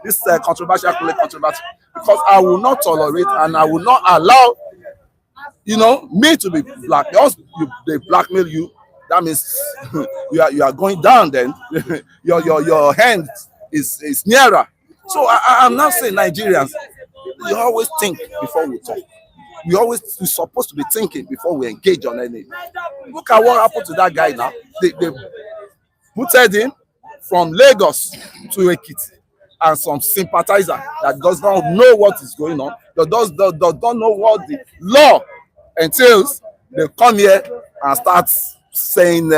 this controversial, because I will not tolerate and I will not allow, me to be black. Once they blackmail you, that means you are going down. Then your hand is nearer. So I'm not saying Nigerians, you always think before we talk. We're supposed to be thinking before we engage on anything. Look at what happened to that guy now. They booted him from Lagos to Ekiti, and some sympathizer that does not know what is going on, that don't know what the law entails. They come here and start saying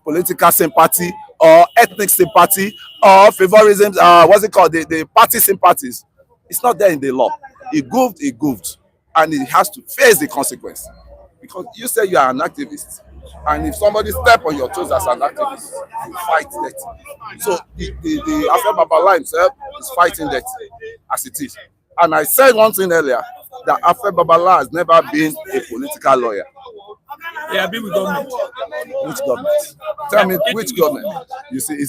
political sympathy or ethnic sympathy or favorism. What's it called? The party sympathies. It's not there in the law. He goofed, and he has to face the consequence. Because you say you are an activist, and if somebody step on your toes as an activist, you fight that. So the Afe Babalola himself is fighting that as it is. And I said one thing earlier, that Afe Babalola has never been a political lawyer. Yeah, been with government. Which government? Tell me which government. You see, he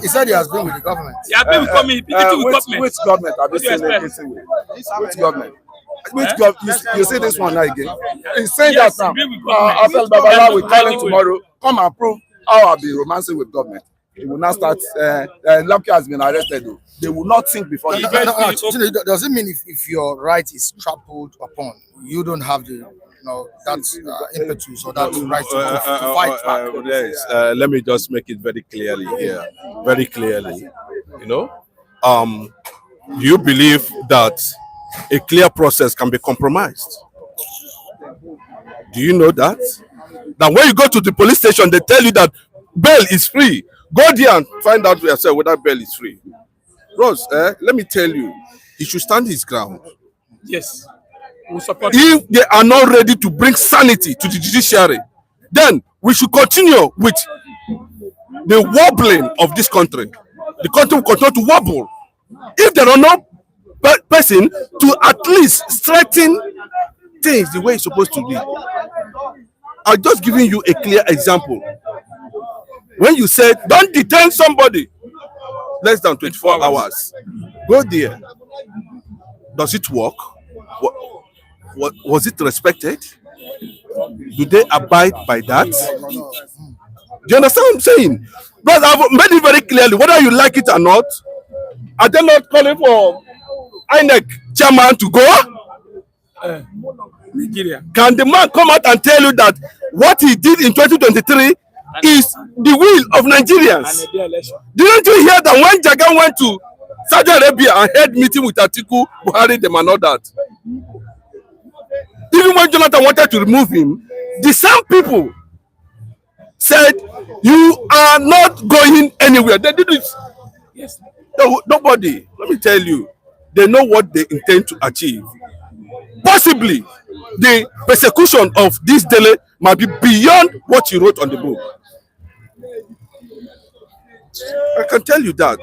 said he has been with the government. Yeah, been with government. Which government have you seen him with? Which government? You see this one now again. He's saying that now. Afe Babalola will call him tomorrow. Come and prove how I'll be romancing with government. He will now start. Lucky has been arrested. They will not think before. Does it mean if your right is trampled upon, you don't have the that impetus or that right to fight back? Yes. Let me just make it very clearly here. Very clearly. Do you believe that a clear process can be compromised? Do you know that? That when you go to the police station, they tell you that bail is free. Go there and find out for yourself whether bail is free. Rose, let me tell you, he should stand his ground. Yes. We support if they are not ready to bring sanity to the judiciary, then we should continue with the wobbling of this country. The country will continue to wobble. If there are no person to at least straighten things the way it's supposed to be. I'm just giving you a clear example. When you said, don't detain somebody less than 24 hours, go there. Does it work? Was it respected? Do they abide by that? Do you understand what I'm saying? But I've made it very clearly, whether you like it or not, are they not calling for INEC chairman to go? Nigeria. Can the man come out and tell you that what he did in 2023 is the will of Nigerians? Didn't you hear that when Jagan went to Saudi Arabia and held meeting with Atiku, Buhari, them and all that. Even when Jonathan wanted to remove him, the same people said, "You are not going anywhere." They did it. Yes. No, nobody, let me tell you, they know what they intend to achieve. Possibly, the persecution of this Dele might be beyond what you wrote on the book. I can tell you that.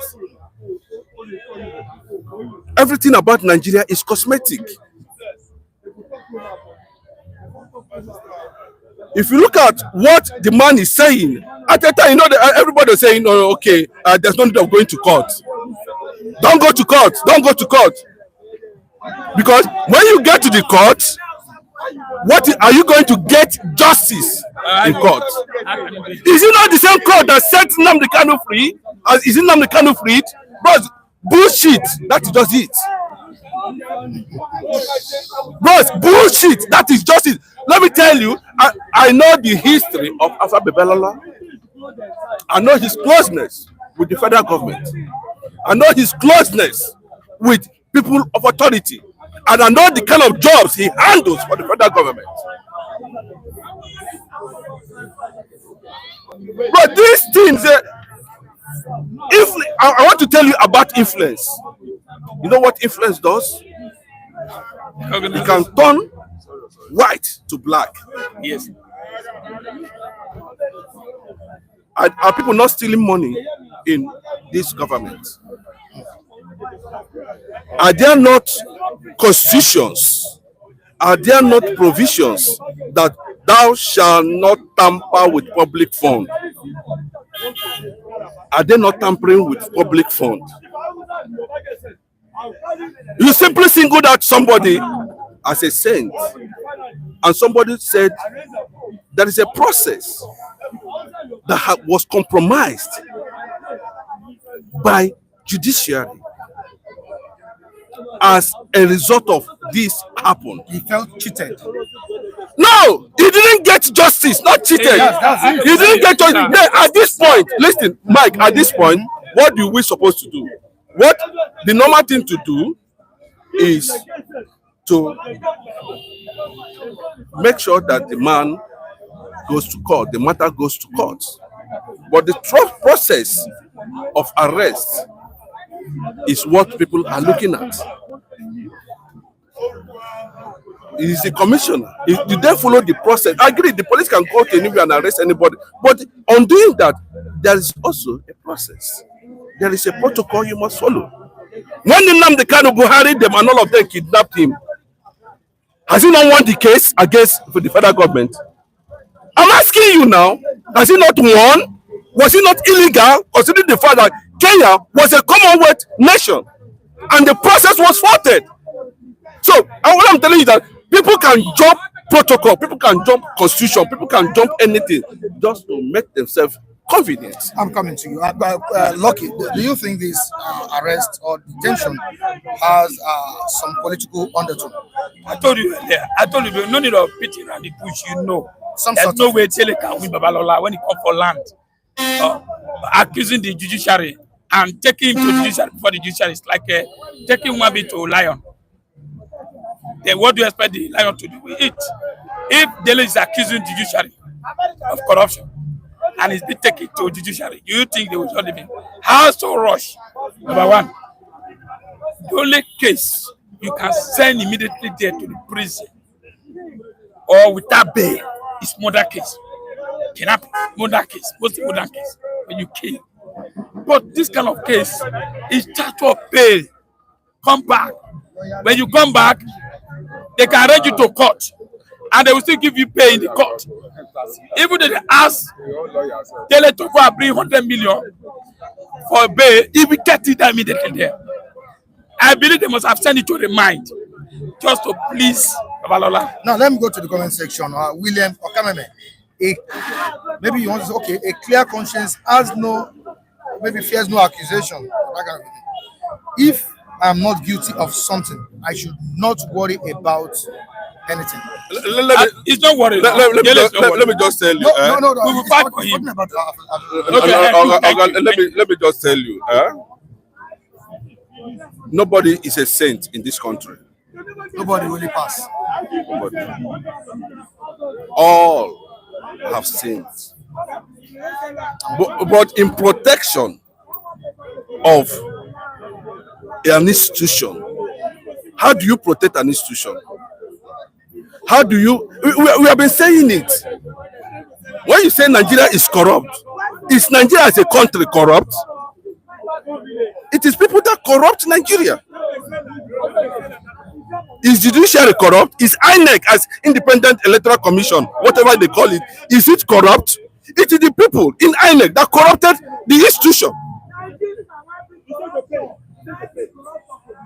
Everything about Nigeria is cosmetic. If you look at what the man is saying, at the time, you know, everybody is saying, "Oh, okay, there's no need of going to court. Don't go to court. Don't go to court." Because when you get to the court, what are you going to get justice in court? Is it not the same court that set Nnamdi Kanu free? Is it Nnamdi Kanu freed? Bros, bullshit. That is just it. Bros, bullshit. That is just it. Let me tell you, I know the history of Afe Babalola. I know his closeness with the federal government. I know his closeness with people of authority. And I know the kind of jobs he handles for the federal government. But these things, I want to tell you about influence. You know what influence does? It can turn white to black. Yes. Are people not stealing money in this government? Are there not constitutions? Are there not provisions that thou shalt not tamper with public fund? Are they not tampering with public fund? You simply singled out somebody as a saint, and somebody said there is a process that was compromised by judiciary. As a result of this happened, He felt cheated. no, he didn't get justice, not cheated. Yes, He didn't get justice. Then at this point, listen, Mike, at this point, what do we supposed to do? What the normal thing to do is to make sure that the man goes to court, the matter goes to court. But the process of arrest is what people are looking at. It is the commissioner. Do they follow the process? I agree, the police can go to anywhere and arrest anybody. But on doing that, there is also a process. There is a protocol you must follow. When Nnamdi Kanu, Buhari, them and all of them kidnapped him, has he not won the case against the federal government? I'm asking you now, has he not won? Was it not illegal, considering the fact that Kenya was a Commonwealth nation and the process was thwarted? So, what I'm telling you is that people can jump protocol, people can jump constitution, people can jump anything just to make themselves convenient. I'm coming to you. Lucky, do you think this arrest or detention has some political undertone? I told you earlier. I told you there's no need of beating around the bush. You know, Some there's sort no of- way Tele can win Babalola when he come for land. Accusing the judiciary and taking him to the judiciary before the judiciary is like taking one bit to a lion. Then what do you expect the lion to do with it? If Dele is accusing the judiciary of corruption and is being taken to judiciary, do you think they will just leave him? How so rush? Number one, the only case you can send immediately there to the prison or without bail is murder case. Kidnapping, murder case, mostly murder case when you kill. But this kind of case is charged of bail. Come back. When you come back, they can arrange you to court and they will still give you pay in the court. Even though they ask Dele to go and bring 100 million for bail, he will get it immediately there. I believe they must have sent it to the mind just to please Babalola. Now let me go to the comment section. William Okameme, maybe you want to say, okay, a clear conscience has no, maybe fears no accusation. That kind of thing. If I'm not guilty of something, I should not worry about anything. He's not worried. Let me just tell you. No. We will He's fight talking for him. about, Let me just tell you. nobody is a saint in this country. Nobody really pass. Nobody. All have sinned. But in protection of an institution, how do you protect an institution? How do you? We have been saying it. When you say Nigeria is corrupt, is Nigeria as a country corrupt? It is people that corrupt Nigeria. Is Judiciary corrupt? Is INEC as Independent Electoral Commission, whatever they call it, is it corrupt? It is the people in INEC that corrupted the institution.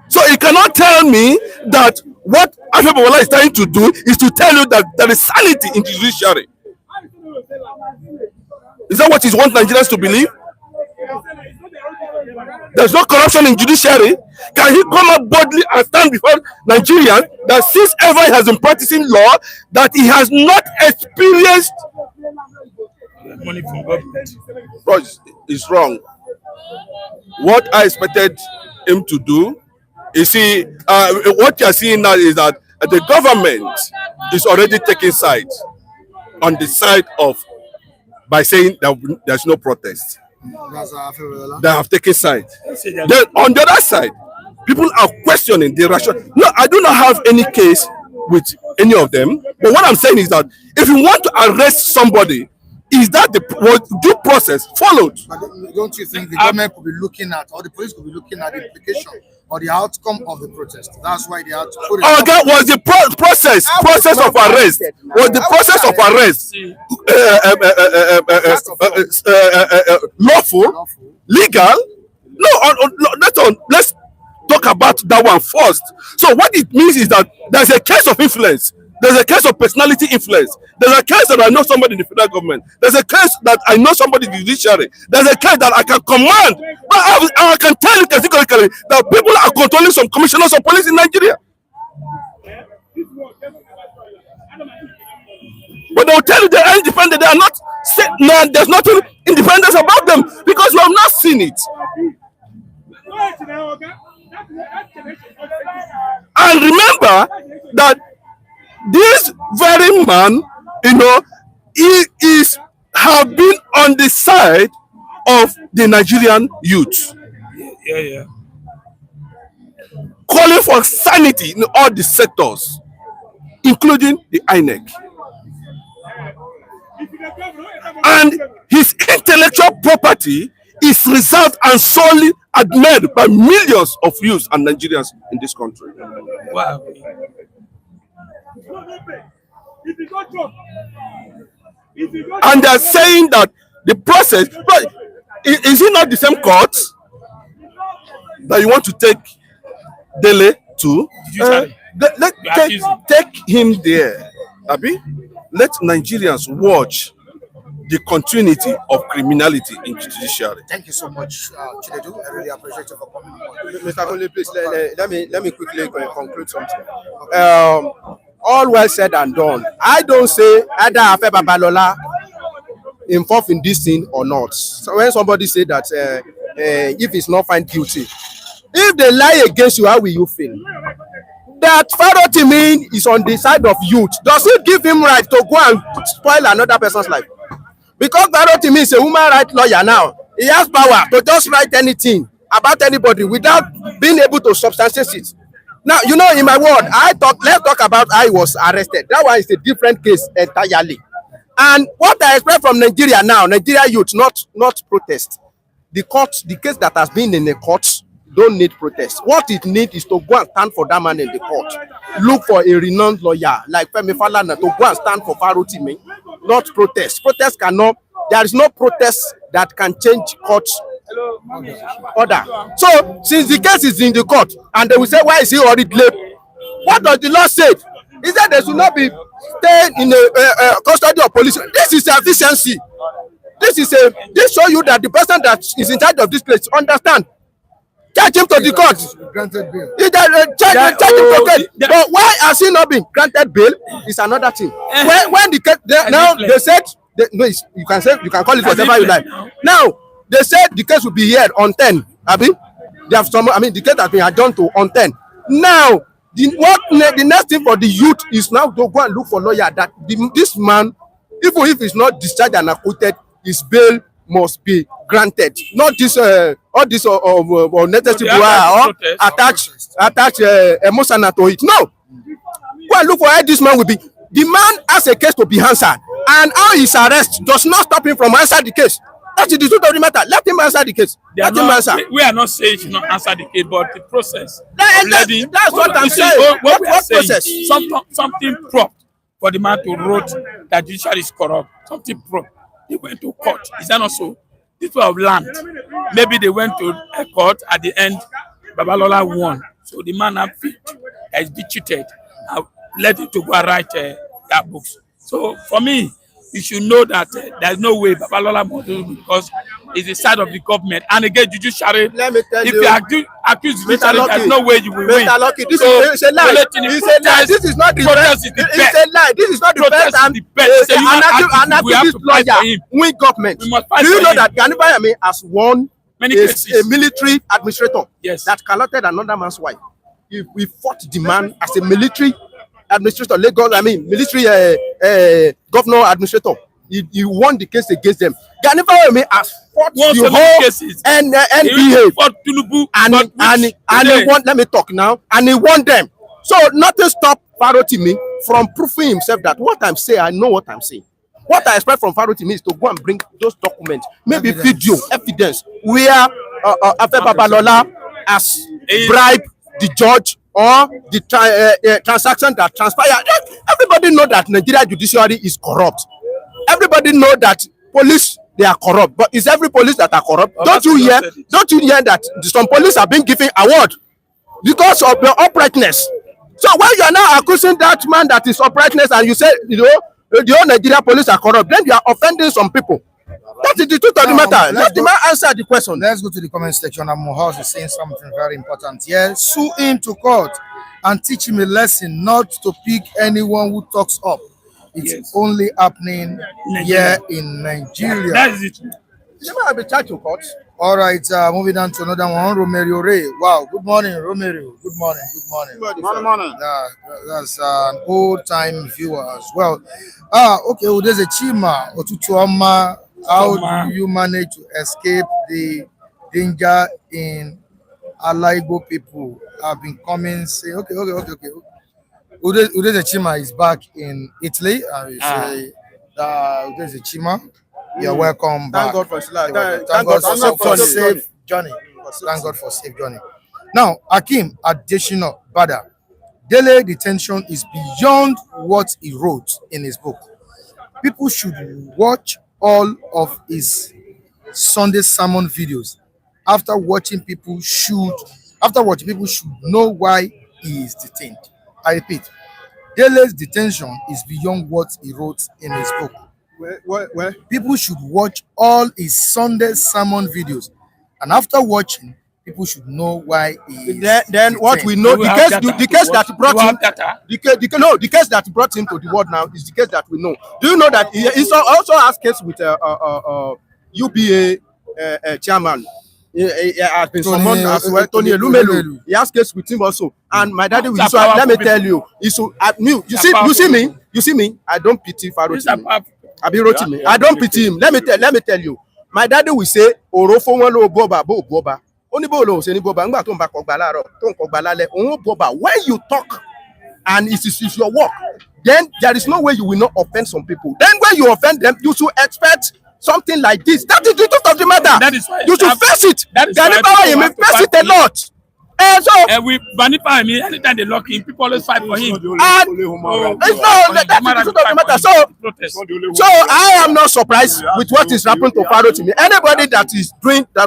So you cannot tell me that what Afe Babalola is trying to do is to tell you that there is sanity in the judiciary. Is that what he wants Nigerians to believe? There's no corruption in judiciary. Can he come up boldly and stand before Nigerians that since ever he has been practicing law, that he has not experienced money from government? Bro, it's wrong. What I expected him to do, you see, what you are seeing now is that the government is already taking sides on the side of, by saying that there's no protest. They have taken sides. Then on the other side, people are questioning the rationale. No, I do not have any case with any of them. But what I'm saying is that if you want to arrest somebody, is that the due process followed? But don't you think the government could be looking at, or the police could be looking at the implication or the outcome of the protest? That's why they had to put it. Oh, that was the process of arrest. Was the process of arrest lawful, legal? No, let's talk about that one first. So what it means is that there's a case of influence. There's a case of personality influence. There's a case that I know somebody in the federal government. There's a case that I know somebody in the judiciary. There's a case that I can command. But I can tell you categorically that people are controlling some commissioners of police in Nigeria. But they will tell you they are independent. They are not. No, there's nothing independence about them because we have not seen it. And remember that this very man, he have been on the side of the Nigerian youth. Yeah. Calling for sanity in all the sectors, including the INEC. And his intellectual property is reserved and solely admired by millions of youths and Nigerians in this country. Wow. And they're saying that the process, but is it not the same court that you want to take Dele to? Take him there, Abi. Let Nigerians watch the continuity of criminality in judiciary. Thank you so much, Chinedu. I really appreciate you for coming on. Mr. Kunle, please let me quickly conclude something. All well said and done. I don't say either Afe Babalola involved in this thing or not. So when somebody say that if he's not found guilty, if they lie against you, how will you feel? That Farotimi is on the side of youth. Does it give him right to go and spoil another person's life? Because Farotimi is a human rights lawyer now. He has power to just write anything about anybody without being able to substantiate it. Now, in my word, let's talk about how he was arrested. That one is a different case entirely. And what I expect from Nigeria now, Nigeria youth, not protest. The case that has been in the courts don't need protest. What it needs is to go and stand for that man in the court. Look for a renowned lawyer like Fayemi Falana to go and stand for Farotimi, not protest. Protest cannot. There is no protest that can change court order. So since the case is in the court and they will say, why is he already late? What does the law say? He said they should not be staying in the custody of police. This is efficiency. This show you that the person that is in charge of this place understand. Charge him to the court. Granted bail. Charge him to court. But why has he not been granted bail? Is another thing. When the case now they said you can call it whatever you like. Now they said the case will be heard on 10. Abi, They have some. I mean, the case has been adjourned to on 10. Now, the next thing for the youth is now to go and look for lawyer that this man, even if he's not discharged and acquitted, his bail must be granted. Not this all this unnecessary or attach emotional to it. No, go and look for how this man will be. The man has a case to be answered, and how his arrest does not stop him from answer the case. That is the truth of the matter. Let him answer the case. Let him answer. We are not saying he should not answer the case, but the process. That's what I'm saying. What we are What saying, process? something prompt for the man to wrote that judiciary is corrupt. Something prompt. They went to court. Is that not so? People have learned. Maybe they went to a court at the end. Babalola won. So the man has been cheated. Let him to go and write their books. So for me, you should know that there's no way Babalola must do it because it's the side of the government. And again, judiciary, Let me tell if you, you accuse judiciary, there's no way you will win. Mr. Lucky, this So, is a lie. It's a lie. This is not the best. It's a lie. This is not the Protest best. is the best. So An activist lawyer win government. We must Do fight you for know him. that Gani Bayami has won Many a cases. military administrator Yes. that collected another man's wife? We fought the man as a military administrator, military governor administrator. He won the case against them. Gani Bayami has fought Won so the many whole cases. NBA. For Tinubu, And he won. Let me talk now. And he won them. So nothing stopped Farotimi from proving himself that what I'm saying, I know what I'm saying. What I expect from Farotimi is to go and bring those documents, maybe video evidence, where Afe Babalola has bribed the judge or the transaction that transpired. Everybody know that Nigeria judiciary is corrupt. Everybody know that police, they are corrupt. But is every police that are corrupt? Don't you hear that some police are being given award because of their uprightness? So when you are now accusing that man that is uprightness and you say, the whole Nigeria police are corrupt, then you are offending some people. That is the truth of the matter. Let the man answer the question. Let's go to the comment section. And Mohaz is saying something very important here. Sue him to court and teach him a lesson not to pick anyone who talks up. It's only happening here in Nigeria. That is it. You might be charged to court. All right, moving on to another one. Romero Ray. Wow, good morning, Romero. Good morning. Morning. That's an old time viewer as well. Okay, there's a Chima Otutuoma. How do you manage to escape the danger in Alaigo people? Have been coming say okay. Udeze Chima is back in Italy. We say Udeze Chima. You're welcome back. Thank God for Thank God for safe journey. Thank God for safe journey. Now, Hakeem Adesina Bada, daily detention is beyond what he wrote in his book. People should watch all of his Sunday sermon videos. After watching, people should know why he is detained. I repeat, Dele's detention is beyond what he wrote in his book. Where? People should watch all his Sunday sermon videos, and after watching, people should know why he is Then what we know, the case that brought him to the world now is the case that we know. Do you know that he also has case with UBA chairman? He has been summoned as well. Tony Elumelu. He has case with him also. And my daddy will let me tell you, you see me. I don't pity Farotimi. Farotimi. I don't pity him. Let me tell you. My daddy will say, Orofo wọn lo boba bo boba. Oni bo lo se ni boba ngba to n ba ko gba laaro, to n ko gba lale. Ohun boba. When you talk and it is your work, then there is no way you will not offend some people. Then when you offend them, you should expect something like this. That is the truth of the matter. That is why you should face it. That is Gani why Bayami face it a lot. And so we Banipa him anytime they lock him, people always fight for him. it's no, that is the truth of the matter. So I am not surprised with what is happening to Farotimi. Anybody that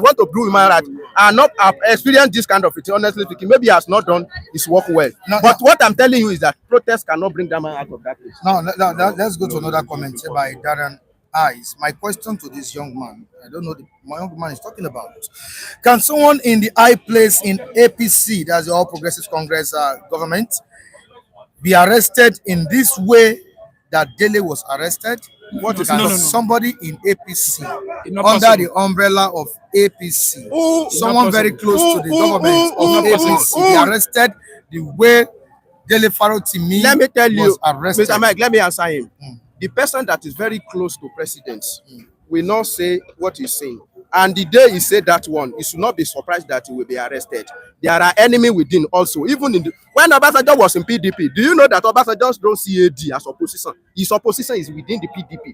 want to do human rights and not experience this kind of thing, honestly speaking, maybe he has not done his work well. But what I'm telling you is that protest cannot bring that man out of that place. Now, let's go to another comment here by Darren Eyes. My question to this young man, I don't know my young man is talking about. Can someone in the high place in APC, that's the All Progressives Congress government, be arrested in this way that Dele was arrested? What is Can it? somebody in APC, It's not under possible. the umbrella of APC, Who- someone very close to the government who- of APC, be arrested the way Dele Farotimi Let me tell you, was arrested? Mr. Mike, let me answer him. The person that is very close to president will not say what he's saying. And the day he said that one, you should not be surprised that he will be arrested. There are enemy within also. Even in the, when Obasanjo was in PDP, do you know that Obasanjo don't see AD as opposition? His opposition is within the PDP.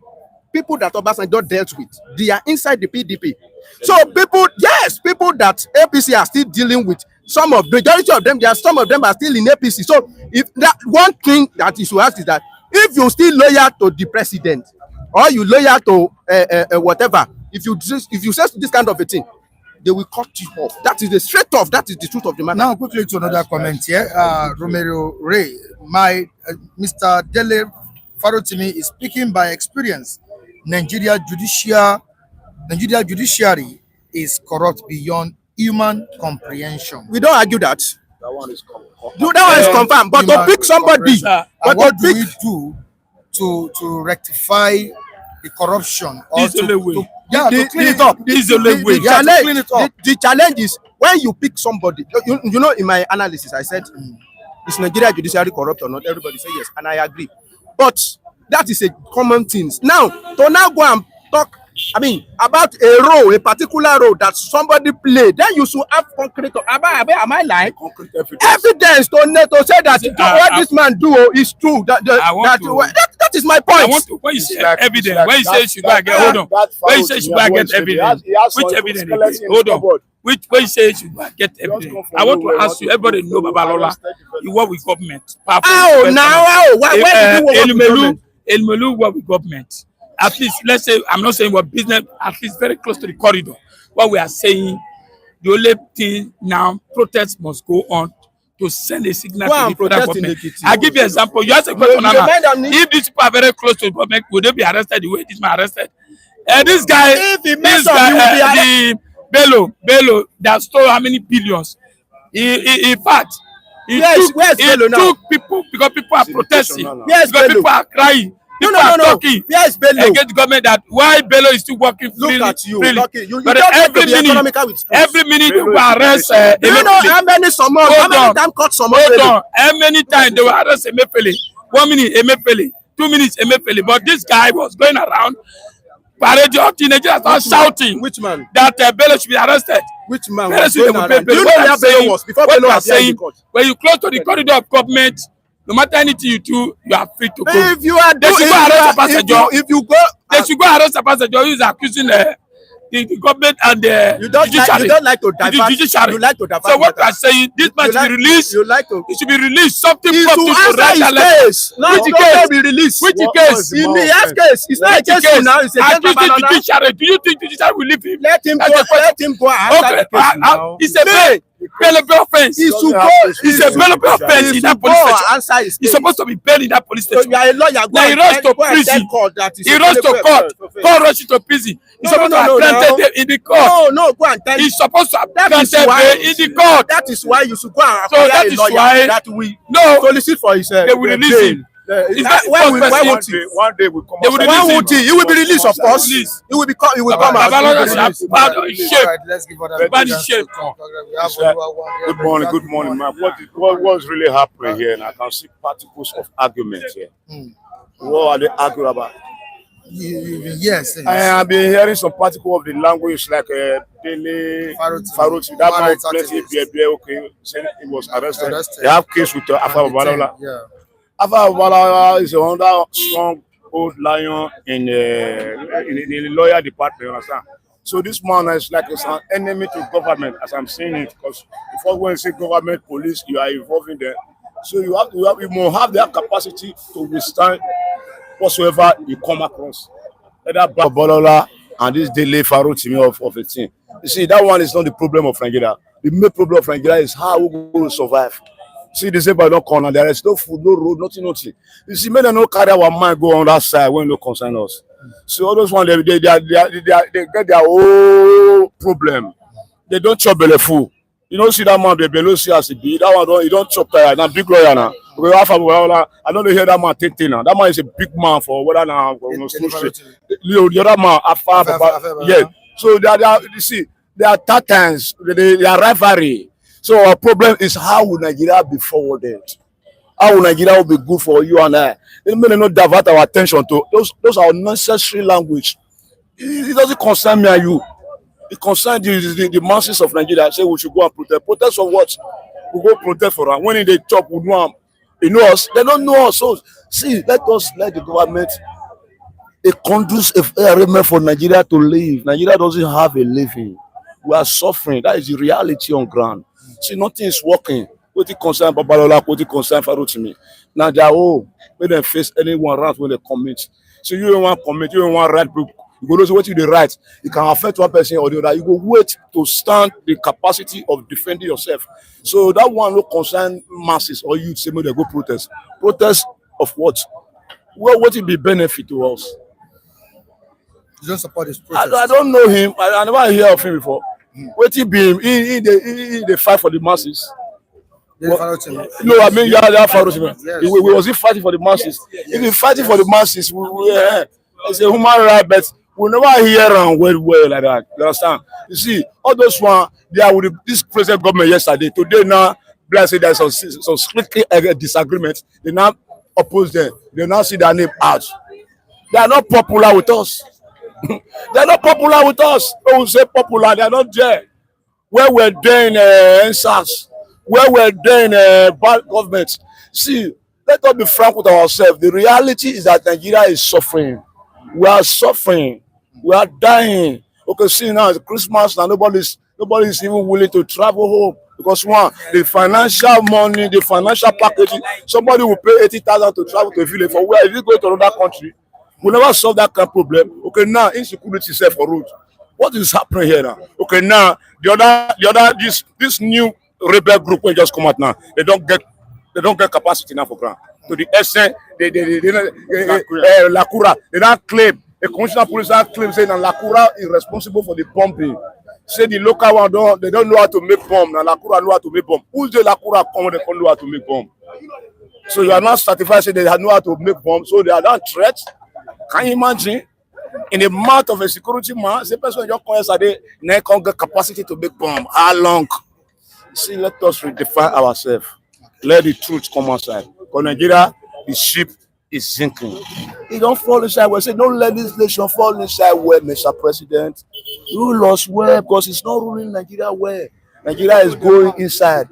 People that Obasanjo dealt with, they are inside the PDP. So people, yes, people that APC are still dealing with, some of the majority of them, some of them are still in APC. So if that one thing that you should ask is that if you still loyal to the president or you loyal to whatever, if you say this kind of a thing, they will cut you off. That is the straight off. That is the truth of the matter. Now, quickly to another comment here. Romero Ray, Mr. Dele Farotimi is speaking by experience. Nigeria judiciary is corrupt beyond human comprehension. We don't argue that. That one is confirmed. That one is confirmed. But to pick somebody, And but what to do pick, we do to rectify the corruption? Or This is the only way. to clean it up. This is the only way. Yeah, to clean it up. the challenge is when you pick somebody. You know, in my analysis, I said, is Nigeria judiciary corrupt or not? Everybody say yes, and I agree. But that is a common thing. Now, to now go and talk, I mean, about a particular role that somebody played, then you should have concrete. Am I lying? Concrete evidence. Evidence to say that what this man do is true. That is my point. I want to, when you say evidence, when you say you should go and get, hold on. When you say you should go and get evidence, which evidence? Hold on. When you say you should go and get evidence, I want to ask you, everybody know Babalola, you work with government. Oh, now, where did you work with government? Elmelu work with government. At least, let's say, I'm not saying what business, at least very close to the corridor. What we are saying, the only thing now, protest must go on to send a signal to the federal government. I give you an example. You ask a question now. If these people are very close to the government, would they be arrested the way this man arrested? This guy, the Bello, that stole how many billions? In fact, he took people because people are protesting. Because people are crying. People are talking Yes, Bello. against the government that why Bello is still working freely. Look at you. Freely. You But don't every have to be minute, economical with truth. every minute they will arrest. Do you know how many summons? How many times cut summons? Hold on. How many times they will arrest Emefiele? 1 minute Emefiele, 2 minutes Emefiele. But this guy was going around. Parejo teenagers are shouting. Which man? That Bello should be arrested. Which man Bello was should going be around? paid. Do you know where Bello was before What Bello we are appeared in saying, court? when you close to the corridor of government, no matter anything you do, you are free to go. If you are They should go arrest the passenger. if you go, They should go arrest the passenger who is accusing the government and the you don't like to the divert. judiciary. You like to divert. So what we are saying, this man should be released. You like to. It should be released. Something He should positive to answer write his a letter. case. Not Which to case? be released. Which What case? was the In man the offense? case, it's not Which against you now. It's against accusing Babalola. judiciary. Do you think judiciary will leave him? Let him That's go. the question. Let him go and answer Okay, the case now. it's a bail offense. He should go. It's a bail offense in that police station. Answer his He's case. supposed to be bailed in that police So station. you are a lawyer. Go Now he and runs to go and prison. tell court that He runs to court. Court rushes to prison. He's No, supposed no, to have no, granted no. in the court. No, go and tell. He's supposed to have That is granted why bail in the court. That is why you should go and So acquire that a is lawyer why- that we No, solicit for his they will release bail. him. Is Why that why first won't person? he? One day we come They will outside. release Why won't he? He will be released, of course. Release. He will come out. Babalola He will be should have released. bad shape. Right, let's give other Bad people shape. to talk. We have Sir, Oluwa Good morning, good morning, man. What's really happening here? And I can see particles of argument here. What are they arguing about? Yes. I have been hearing some particle of the language like Dele Farotimi. That man plenty okay, saying he was arrested. They have case with Afe Babalola. Yeah. Afe Babalola is another strong old lion in the lawyer department, you understand? So this man is like an enemy to government, as I'm saying it, because before when you say government, police, you are involving them. So you must have their capacity to withstand whatsoever you come across. Either Babalola and this Dele Farotimi of a team. You see, that one is not the problem of Nigeria. The main problem of Nigeria is how we going to survive. See, the same by no corner, there is no food, no road, nothing. You see, men don't carry our mind go on that side when no concern us. So all those ones, they get their whole problem. They don't chop belly full. You don't see that man, the belly see as he be. That one, he don't chop tire. Now big lawyer now. Because Afe Babalola, I don't hear that man take thing now. That man is a big man for whether now In Farotimi. the other man, Afe yeah. Babalola. So you see, they are tartans, they are rivalry. So our problem is how will Nigeria be forwarded? How will Nigeria will be good for you and I? It may not divert our attention to those are unnecessary language. It doesn't concern me and you. It concerns the masses of Nigeria. Say we should go and protest. Protest for what? We go protest for them. When they chop, we know them. They know us. They don't know us. So see, let the government a conducive environment for Nigeria to live. Nigeria doesn't have a living. We are suffering. That is the reality on ground. See, nothing is working. What it concern Babalola, what it concern Farotimi. Now they are all when they face anyone right when they commit. So you don't want to commit, you don't want to write book. You go know what you write. It can affect one person or the other. You go wait to stand the capacity of defending yourself. So that one will concern masses or youth say they go protest. Protest of what? Well, what will be benefit to us? You don't support this I protest. don't know him. I never hear of him before. What he be him? He fight for the masses. Farotimi. No, I mean, yeah, Farotimi. Yes. Was he fighting for the masses? If he fighting for the masses, it's a human right, but we never hear him well like that. You understand? You see, all those one they are with this present government yesterday. Today now, bless say there's some strictly disagreement. They now oppose them. They now see their name out. They are not popular with us. They are not popular with us. When we say popular, they are not there. Where we're there in NSAS, where we're there in bad government. See, let us be frank with ourselves. The reality is that Nigeria is suffering. We are suffering. We are dying. Okay, see now it's Christmas now. Nobody's even willing to travel home because one, the financial money, the financial packaging. Somebody will pay 80,000 to travel to a village for where? If you go to another country, we never solve that kind of problem. Okay, now insecurity is for road. What is happening here now? Okay, now the other this new rebel group will just come out now. They don't get capacity now for ground. To the extent Lakura, they don't claim. The commissioner police don't claim saying that Lakura is responsible for the bombing. Say the local one they don't know how to make bomb. Now Lakura know how to make bomb. Who's the Lakura come when they don't know how to make bomb? So you are not certified saying they know how to make bomb. So they are not threats. Can you imagine? In the mouth of a security man, the person just calls yesterday, they can't get capacity to make bomb. How long? See, let us redefine ourselves. Let the truth come outside. For Nigeria, the ship is sinking. It don't fall inside well. Say, don't let this nation fall inside well, Mr. President. Rule us well because it's not ruling Nigeria well. Nigeria is going inside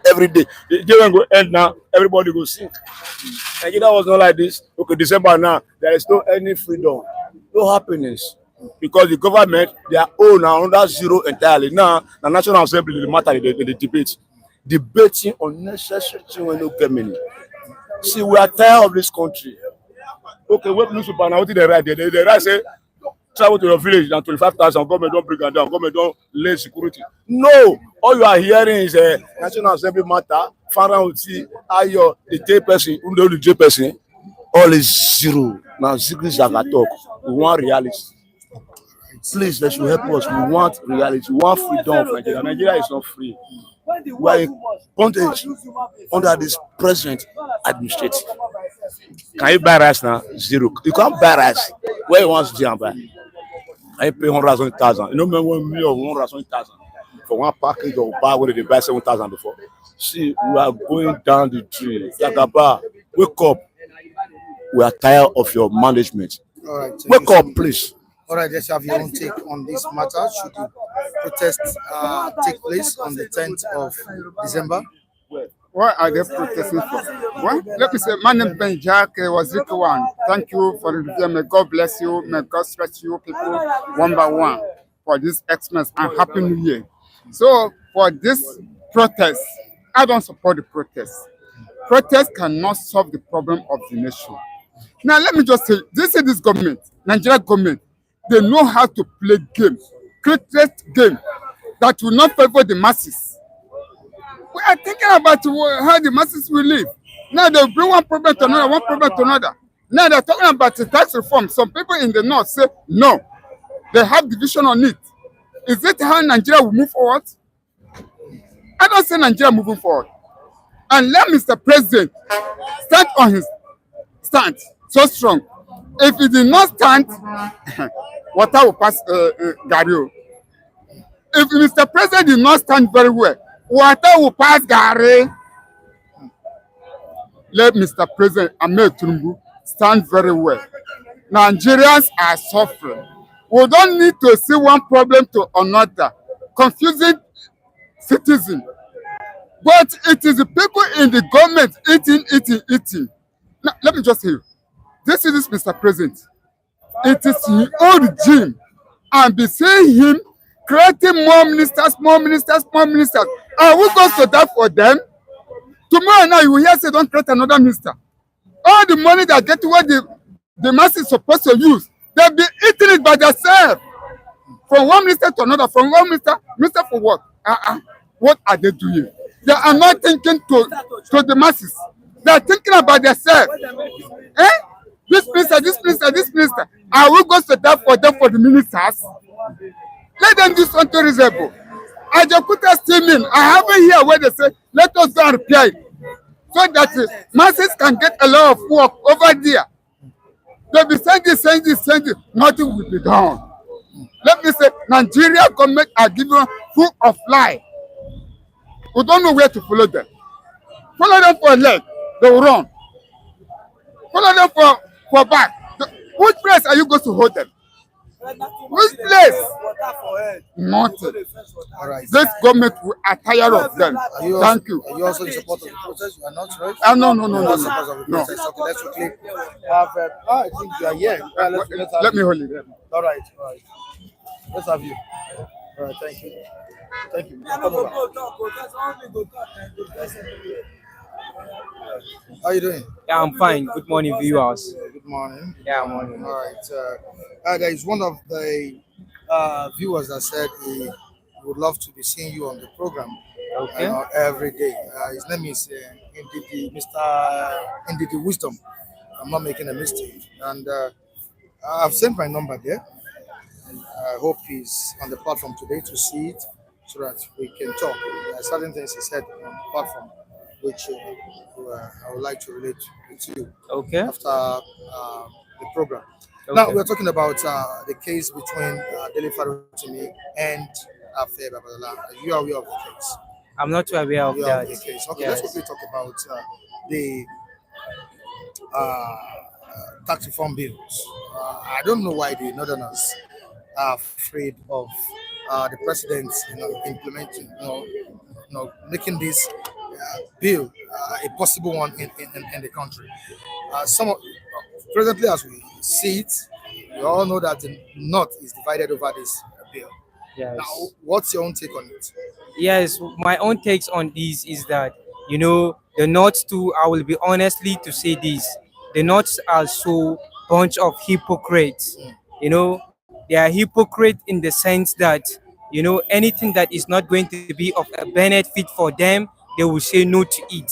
every day. The day when go end now, everybody go sink. Nigeria was not like this. Okay, December now, there is no any freedom, no happiness. Because the government, their own are under zero entirely. Now, the National Assembly, the matter, they debate. Debating unnecessary things when no get meaning. See, we are tired of this country. Okay, what newspaper now? What did they write? They write say, travel to your village and 25,000. Government don't bring them down. Government don't lay security. No, all you are hearing is a National Assembly matter. Farah will see how the J person, the J person, all is zero. Now, zero is like a talk. We want reality. Please, they should help us. We want reality. We want freedom of Nigeria. Nigeria is not free. We are in bondage under this present administrative. Can you buy rice now? Zero. You can't buy rice. Where you want to buy? I pay 100,000. You know, 1 million, 100,000 for one package of bag where they buy 7,000 before. See, we are going down the tree. Yagaba, wake up. We are tired of your management. All right. Wake up, please. All right, let's have your own take on this matter. Should the protest take place on the 10th of December? What are they protesting for? Well, let me say, my name is Ben Jack Wazirikwan. Thank you for the review. May God bless you. May God stretch you people one by one for this Xmas and Happy New Year. So, for this protest, I don't support the protest. Protest cannot solve the problem of the nation. Now, let me just say, this government, Nigeria government, they know how to play games, cricket game that will not favor the masses. We are thinking about how the masses will live. Now they bring one problem to another, one problem to another. Now they're talking about the tax reform. Some people in the north say no. They have division on it. Is it how Nigeria will move forward? I don't say Nigeria moving forward. and let Mr. President stand on his stand so strong. If he did not stand, water will pass Gary. If Mr. President did not stand very well, water will pass Gary. Let Mr. President Ahmed Tinubu stand very well. Nigerians are suffering. We don't need to see one problem to another, confusing citizens. But it is the people in the government eating. Now, let me just say, this is Mr. President. It is his own regime. And be seeing him creating more ministers. And who goes to that for them? Tomorrow now you will hear say don't create another minister. All the money they get to what the masses supposed to use, they'll be eating it by themselves. From one minister to another, from one minister for what? What are they doing? They are not thinking to the masses. They are thinking about themselves. Eh? This minister. I will go to that for them for the ministers. Let them do something reasonable. I just put a steam in. I have it here where they say, let us go and repair it. So that masses can get a lot of work over there. They'll be sending. Nothing will be done. Let me say, Nigeria government are given full of lie. We don't know where to follow them. Follow them for a leg, they will run. Follow them for back. Which place are you going to hold them? Which place? Nothing. All right. This government are tired of them. Thank you. Are you also in support of the protest? You are not, right? No. You are not in support of the No. protest. Okay, let's quickly have. I think you are here. Let me hold it. All right. Let's have you. All right. Thank you. Come over. How are you doing? Yeah, I'm fine. Good morning, viewers. Good morning. Yeah, morning. All right. There is one of the viewers that said he would love to be seeing you on the program Okay. every day. His name is Mr. Indidi Wisdom. I'm not making a mistake. And I've sent my number there. And I hope he's on the platform today to see it so that we can talk. There are certain things he said on the platform which I would like to relate with you Okay. after the program. Okay. Now we're talking about the case between Dele Farotimi and Afe Babalola. You are aware of the case. I'm not too aware of You are aware that. of the case. Okay, Yes. let's quickly talk about the uh, tax reform bills. I don't know why the Northerners are afraid of the president, implementing, making this bill a possible one in the country. Presently, as we see it, we all know that the North is divided over this bill. Yes. Now, what's your own take on it? Yes, my own takes on this is that the North too. I will be honestly to say this: the North are so bunch of hypocrites. They are hypocrite in the sense that anything that is not going to be of a benefit for them, they will say no to it.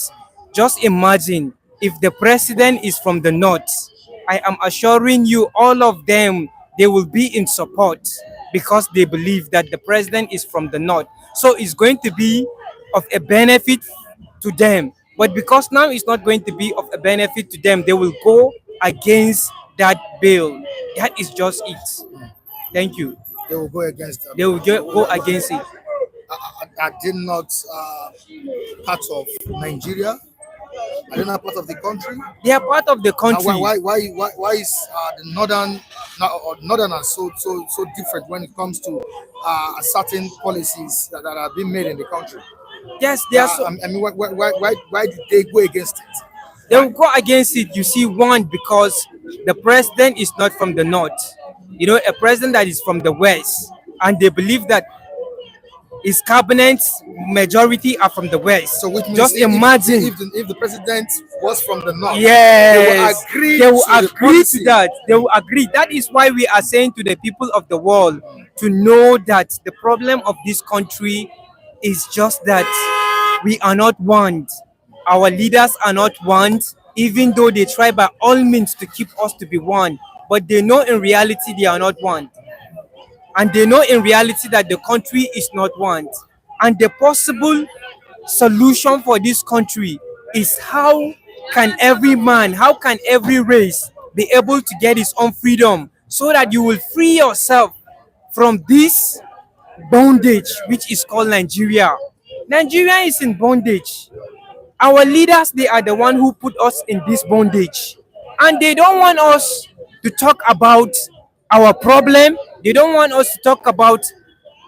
Just imagine if the president is from the North. I am assuring you, all of them, they will be in support because they believe that the president is from the North. So it's going to be of a benefit to them. But because now it's not going to be of a benefit to them, they will go against that bill. That is just it. Thank you. They will go against them. They will go against it. Are they not part of Nigeria? Are they not part of the country? They are part of the Now, country. why is the northerners so different when it comes to certain policies that are being made in the country? Yes, they are. I mean, why did they go against it? They will go against it. You see, one, because the president is not from the North. A president that is from the West, and they believe that his cabinet majority are from the West. So which means just imagine if the president was from the North, yes, they will to the agree policy. to that. They will agree. That is why we are saying to the people of the world to know that the problem of this country is just that we are not one. Our leaders are not one, even though they try by all means to keep us to be one. But they know in reality they are not one. And they know in reality that the country is not one. And the possible solution for this country is how can every man, how can every race be able to get its own freedom so that you will free yourself from this bondage which is called Nigeria. Nigeria is in bondage. Our leaders, they are the one who put us in this bondage, and they don't want us to talk about our problem. They don't want us to talk about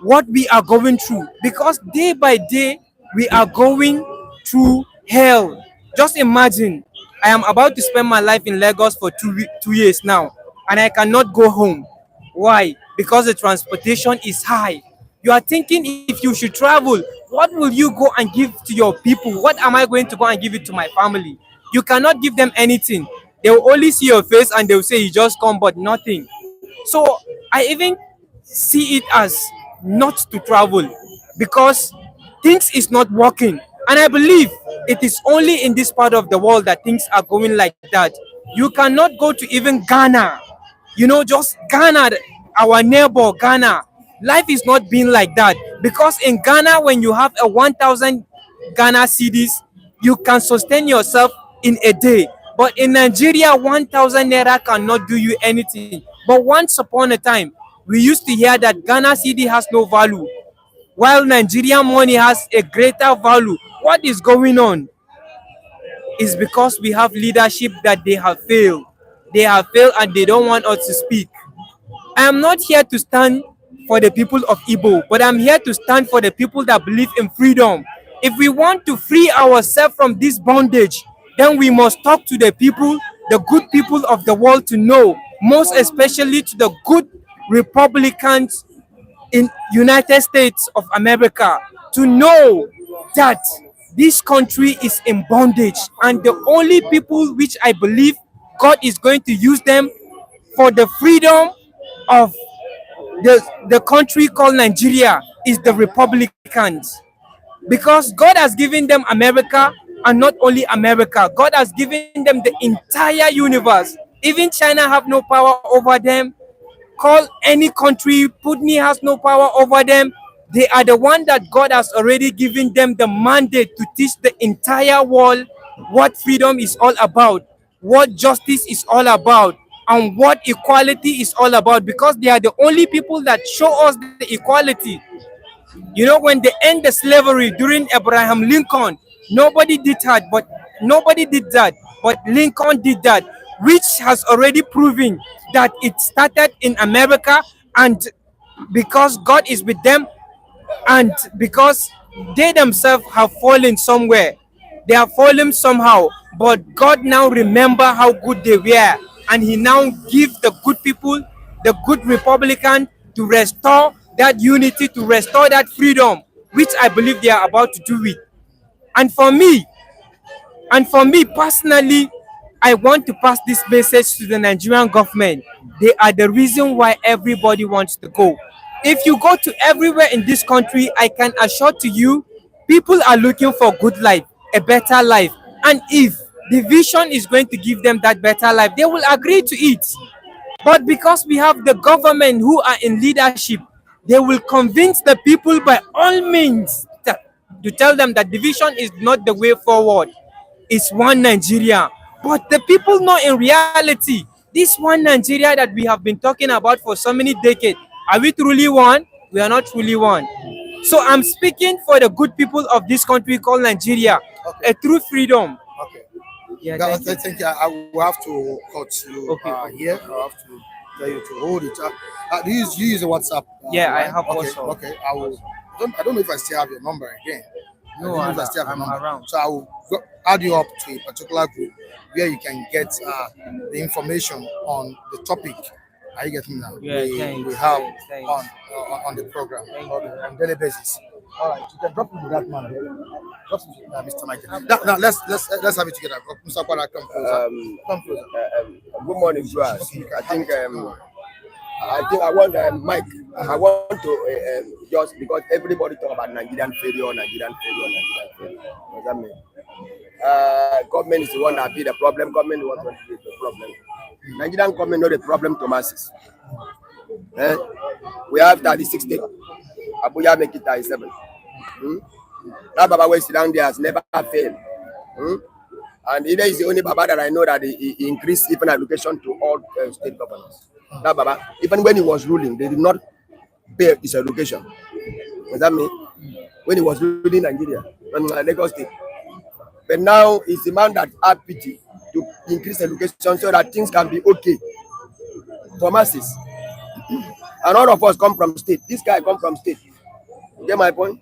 what we are going through, because day by day we are going through hell. Just imagine, I am about to spend my life in Lagos for 2 years now, and I cannot go home. Why? Because the transportation is high. You are thinking, if you should travel, what will you go and give to your people? What am I going to go and give it to my family? You cannot give them anything. They will only see your face and they will say you just come, but nothing. So I even see it as not to travel, because things is not working. And I believe it is only in this part of the world that things are going like that. You cannot go to even Ghana, just Ghana, our neighbor Ghana. Life is not being like that, because in Ghana, when you have a 1,000 Ghana cedis, you can sustain yourself in a day. But in Nigeria, 1,000 naira cannot do you anything. But once upon a time, we used to hear that Ghana cedi has no value, while Nigerian money has a greater value. What is going on? Is because we have leadership that they have failed. They have failed and they don't want us to speak. I am not here to stand for the people of Igbo, but I'm here to stand for the people that believe in freedom. If we want to free ourselves from this bondage, then we must talk to the people, the good people of the world, to know, most especially to the good Republicans in United States of America, to know that this country is in bondage, and the only people which I believe God is going to use them for the freedom of the country called Nigeria is the Republicans, because God has given them America, and not only America, God has given them the entire universe. Even China have no power over them. Call any country, Putney has no power over them. They are the one that God has already given them the mandate to teach the entire world what freedom is all about, what justice is all about, and what equality is all about, because they are the only people that show us the equality. When they end the slavery during Abraham Lincoln, nobody did that, but Lincoln did that, which has already proven that it started in America, and because God is with them, and because they themselves have fallen somewhere, they have fallen somehow, but God now remember how good they were, and He now give the good people, the good Republican, to restore that unity, to restore that freedom, which I believe they are about to do it. And for me, personally, I want to pass this message to the Nigerian government. They are the reason why everybody wants to go. If you go to everywhere in this country, I can assure to you, people are looking for good life, a better life. And if the vision is going to give them that better life, they will agree to it. But because we have the government who are in leadership, they will convince the people by all means to tell them that division is not the way forward. It's one Nigeria. But the people know in reality, this one Nigeria that we have been talking about for so many decades, are we truly one? We are not truly one. So I'm speaking for the good people of this country called Nigeria, a true freedom. Okay. Yeah, I think I will have to cut you here. I have to tell you to hold it. Do you use a WhatsApp? Yeah, I line? have Okay, WhatsApp. okay. I don't know if I still have your number again. I No, don't know if I still have I'm your number. around. So I will add you up to a particular group where you can get the information on the topic. Are you getting now? Yeah, we thanks, have thanks. on the program Thank on daily basis. All right, you can drop me with that man there. Drop me, Mr. Michael. Now let's have it together. Mr. Kwara, come closer. Come closer. Good morning, viewers. I think I want Mike. I want to just because everybody talk about Nigerian failure. What does that mean? Government is the one that be the problem. Government is what be the problem. Nigerian government not the problem to masses. We have 36 states. Abuja make it 37. That Baba who is down there has never failed. And he is the only Baba that I know that he increased even education to all state governors. That Baba, even when he was ruling, they did not pay his education. Does that mean? When he was ruling Nigeria, and Lagos State. But now he's the man that had pity to increase education so that things can be okay for masses. And all of us come from state. This guy come from state. You get my point?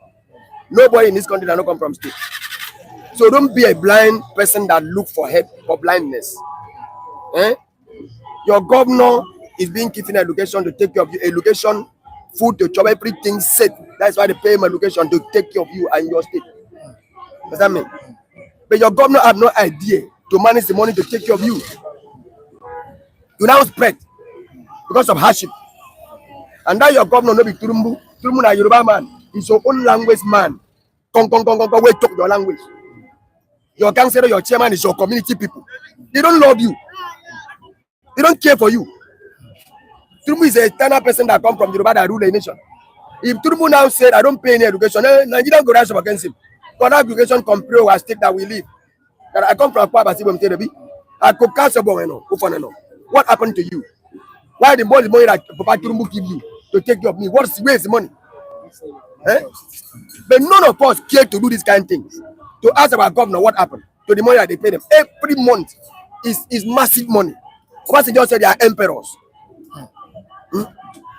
Nobody in this country that don't come from state. So don't be a blind person that look for help for blindness. Your governor is being given education to take care of you, education, food to chop, everything set. That's why they pay him education to take care of you and your state. Does that mean? But your governor have no idea to manage the money to take care of you. You now spread because of hardship. And now your governor no be Turumbu. Turumbu na Yoruba man. He's your own language man. Wait, talk your language. Your councillor, your chairman is your community people. They don't love you. They don't care for you. Turumbu is a eternal person that come from Yoruba that rule a nation. If Turumbu now said, I don't pay any education, Nigerian go rise up against him. Because that education compare our state that we live. That I come from Kwabasi, I could cancel. What happened to you? Why the money that Papa Turumbu give you to take care of me? Where is the money? But none of us care to do this kind of things. To ask our governor what happened to the money that they pay them. Every month is massive money. Obasi just said they are emperors.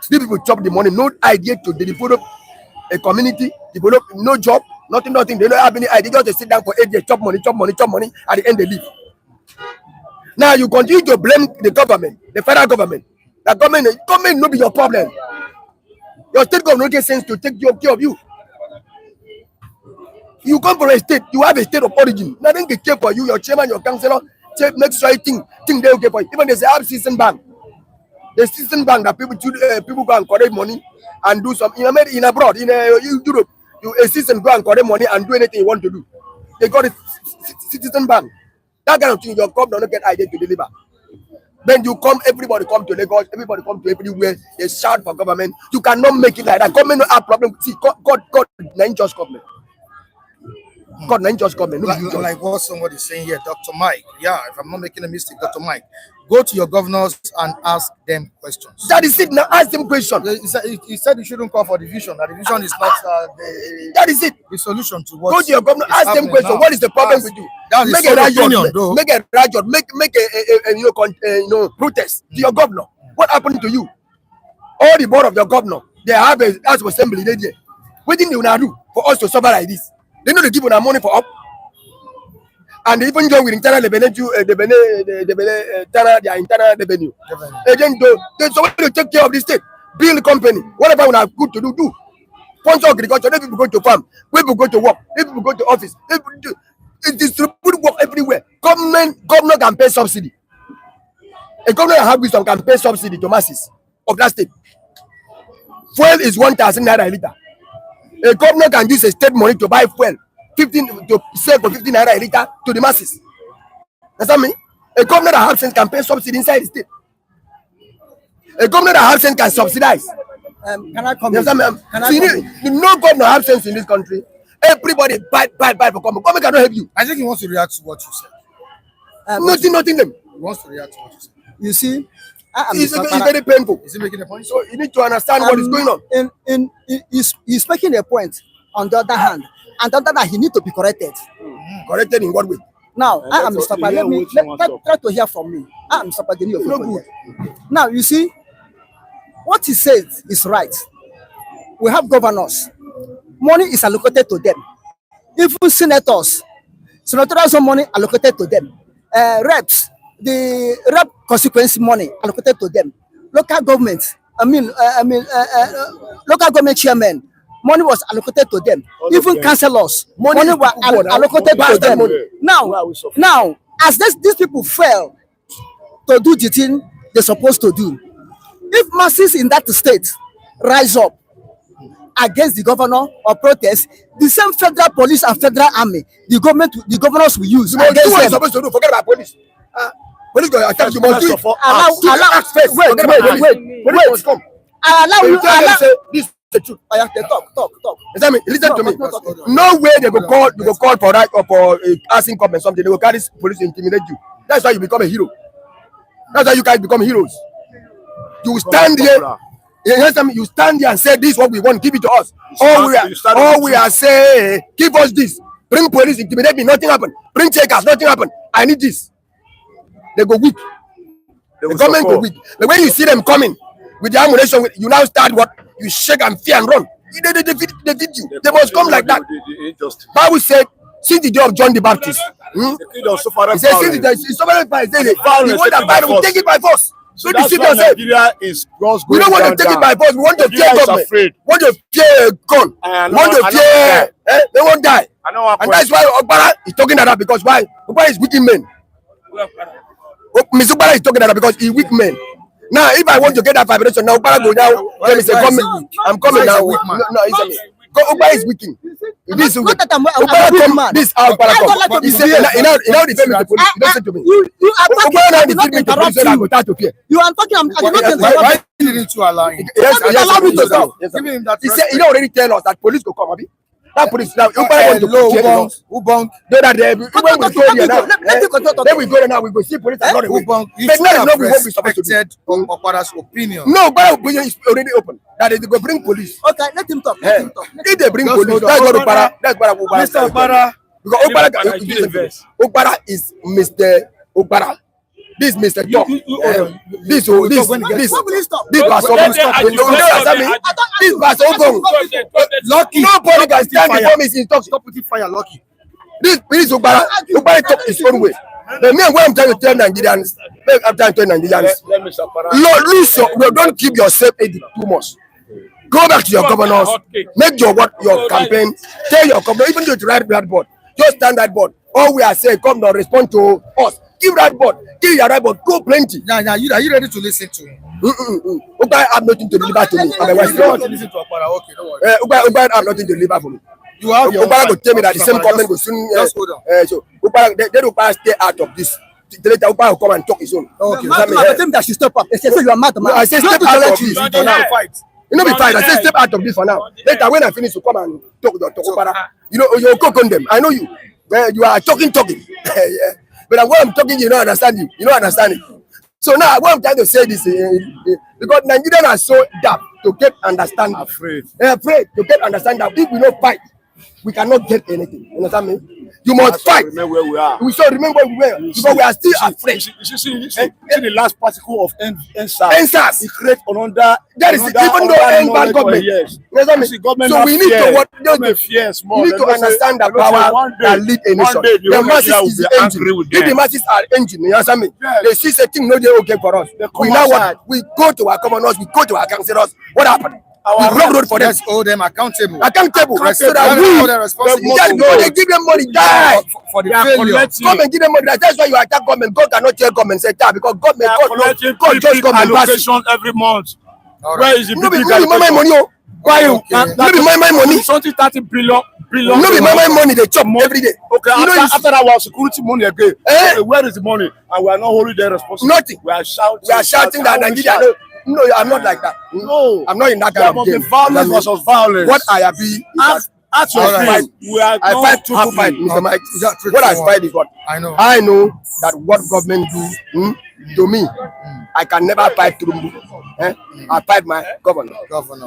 These people chop the money, no idea to develop a community, develop no job, nothing. They don't have any idea. Just sit down for 8 years, chop money. At the end they leave. Now you continue to blame the government, the federal government. The government no be your problem. Your state government get sense to take care of you. You come from a state, you have a state of origin. Nothing can care for you, your chairman, your councillor, make sure you think they okay for you. Even there's a half-season bank. The season bank that people go and collect money and do some in abroad, in Europe, a citizen go and collect money and do anything you want to do. They got a citizen bank. That kind of thing, your government don't get idea to deliver. Then you come, everybody come to Lagos, everybody come to everywhere, they shout for government. You cannot make it like that. Government no have problem. See, God, not just government. God, not just government. Like what somebody is saying here, Dr. Mike. Yeah, if I'm not making a mistake, Dr. Mike, go to your governors and ask them questions. That is it. Now ask them questions. He said you shouldn't call for division. That division is not that is it. The solution to what. Go to your governor, ask them questions. What is the problem with you? Make a rajot, make a protest to your governor. What happened to you? All the board of your governor, they have a house of assembly there. What did they do for us to suffer like this? They know they give them money for up. And they even join with internal revenue, their internal revenue. Again, they somebody to take care of this state, build a company, whatever we have good to do. Sponsor agriculture, let people go to farm, people go to work, let people go to office. It distribute work everywhere. Government can pay subsidy. A government that have wisdom can pay subsidy to masses of that state. Fuel is 1,000 naira a liter. A governor can use a state money to buy fuel, 15 to sell for 15 naira a liter to the masses. Does that mean? A governor that has sense can pay subsidy inside the state. A governor that has sense can subsidize. Can I comment? No governor has sense in this country. Everybody buy for government. Government cannot help you. I think he wants to react to what you said. Nothing. He wants to react to what you said. You see, it's very painful. Is he making a point? So you need to understand what is going on. He's making a point. On the other hand, he need to be corrected. Corrected in what way? Now, I am Mr. Try to hear from me. I am Mr. Padini. Now, you see, what he says is right. We have governors. Money is allocated to them. Even senators have money allocated to them. Reps, the rep consequence money allocated to them. Local government, local government chairmen, money was allocated to them. Even councillors, money was allocated to them. Now, as these people fail to do the thing they're supposed to do, if masses in that state rise up against the governor or protest, the same federal police and federal army, the governors will use against them. What supposed to do? Forget about police. Police go attack you. Wait. I allow you. the truth. I have to talk. Listen to me. No way they go call for right or for asking comment something. They will carry police to intimidate you. That's why you become a hero. That's why you guys become heroes. You stand there. You stand there and say, this is what we want, give it to us. All we are saying, give us this. Bring police, intimidate me, nothing happen. Bring checkers, nothing happen. I need this. They go weak. The government go weak. But when you see them coming with the ammunition, you now start what? You shake and fear and run. They defeat you. They must come like that. Bible said, since the day of John the Baptist, he said, since the sovereign power, he want that Bible will take it by force. So this yourself. We don't want to take it by force. We want to fear government. We want to fear gun. We want to fear. They won't die. And that's why Okpara is talking that because why? Okpara is wicked men. Mr. Okpara is talking that because he's weak men. Now, if I want to get that vibration, now Okpara go down. Let me say, I'm coming now. No, it's me. Okpara is wicked. This Okpara come. This how Okpara come. He said, "You know the family the police. Listen to me. You are talking. Okpara now the family the police. I go start to fear. You are talking. I did not interrupt. Why didn't you allow him? Yes, allow me to talk. Giving him that He said, he already tell us that police go come, abi? That police now, Okpara want to hello, us. who bunk? When we go there now, then we go there now, we go see police and run away. Who bunk? You But should now have it's not what we supposed to do. respected Okpara's opinion. No, Okpara's opinion is already open. That they go bring police. Okay, let him talk. Let him talk. If they bring Just police, hold on. that's what Okpara. That's what Okpara. Mr. Okpara, Because Okpara is Mr. Okpara. This Mr. Talk. This When will you stop? This was open. This was open. Lucky. Nobody can stand before me since talk. Stop putting fire, Lucky. This Okpara talk his own way. The me when I'm trying to tell Nigerians, Lord, listen, don't keep yourself too much. Go back to your governors, make your campaign, tell your governor, even though it's right that board, just stand that board. All we are saying, come now, respond to us. Give that board, give your right board, go plenty. Now, are you ready to listen to him? Okpara have nothing to deliver to me. I'm a West. You don't want to listen to Okpara, okay, don't worry. Okpara have nothing to deliver for me. You have your Okpara go tell me that the Just same comment go soon. Just hold on. So Okpara, let Okpara stay out of this. Later Okpara will come and talk his own. Okay. That Tell me that she step up. They say, so you are mad, man. No, I say step out of this. You don't have to fight. You know, be fine. I say step out of this for now. Later, when I finish, you come and talk to Okpara. You know, you go on them. I know you. You are talking. Yeah. But when I'm talking, you don't understand you. You don't understand it. So now, what I'm trying to say this because Nigerians are so daft to get understanding. They're afraid to get understanding that if we don't fight, we cannot get anything. You understand me? You must fight. Remember where we are. We should remember where we were because we are still afraid. You see the last particle of NSAS. NSAS. It creates another. That is even though any bad government. Yes. You understand me? So we need to what? You need to understand that power that lead a nation. The masses is the engine. If the masses are engine, you understand me? They see something no dey okay for us. We now what? We go to our governors, we go to our councillors. What happened? We block road for them. Let's hold them accountable. Accountable. So that we just go they give them money, die. For the failure. Come and give them money. That's why you attack government. God cannot tell government say that because government, God just come and pass it. allocation every month. All Where right. is the No be big my money. Oh. Why you? No be my money. Something 30 billion. No be my money. They chop every day. Okay, You know after our security money again. Eh? Where is the money? And we are not holding them responsible. Nothing. We are shouting. We are shouting that Nigeria. No, I'm not like that. No. I'm not in that There kind of must be game. violence versus violence. What I have is that At your I feet, we are I not fight truthful happy. fight, Mr. Mike. That What I truthful fight is what I know. I know that what government do to me, I can never fight through. I fight my governor.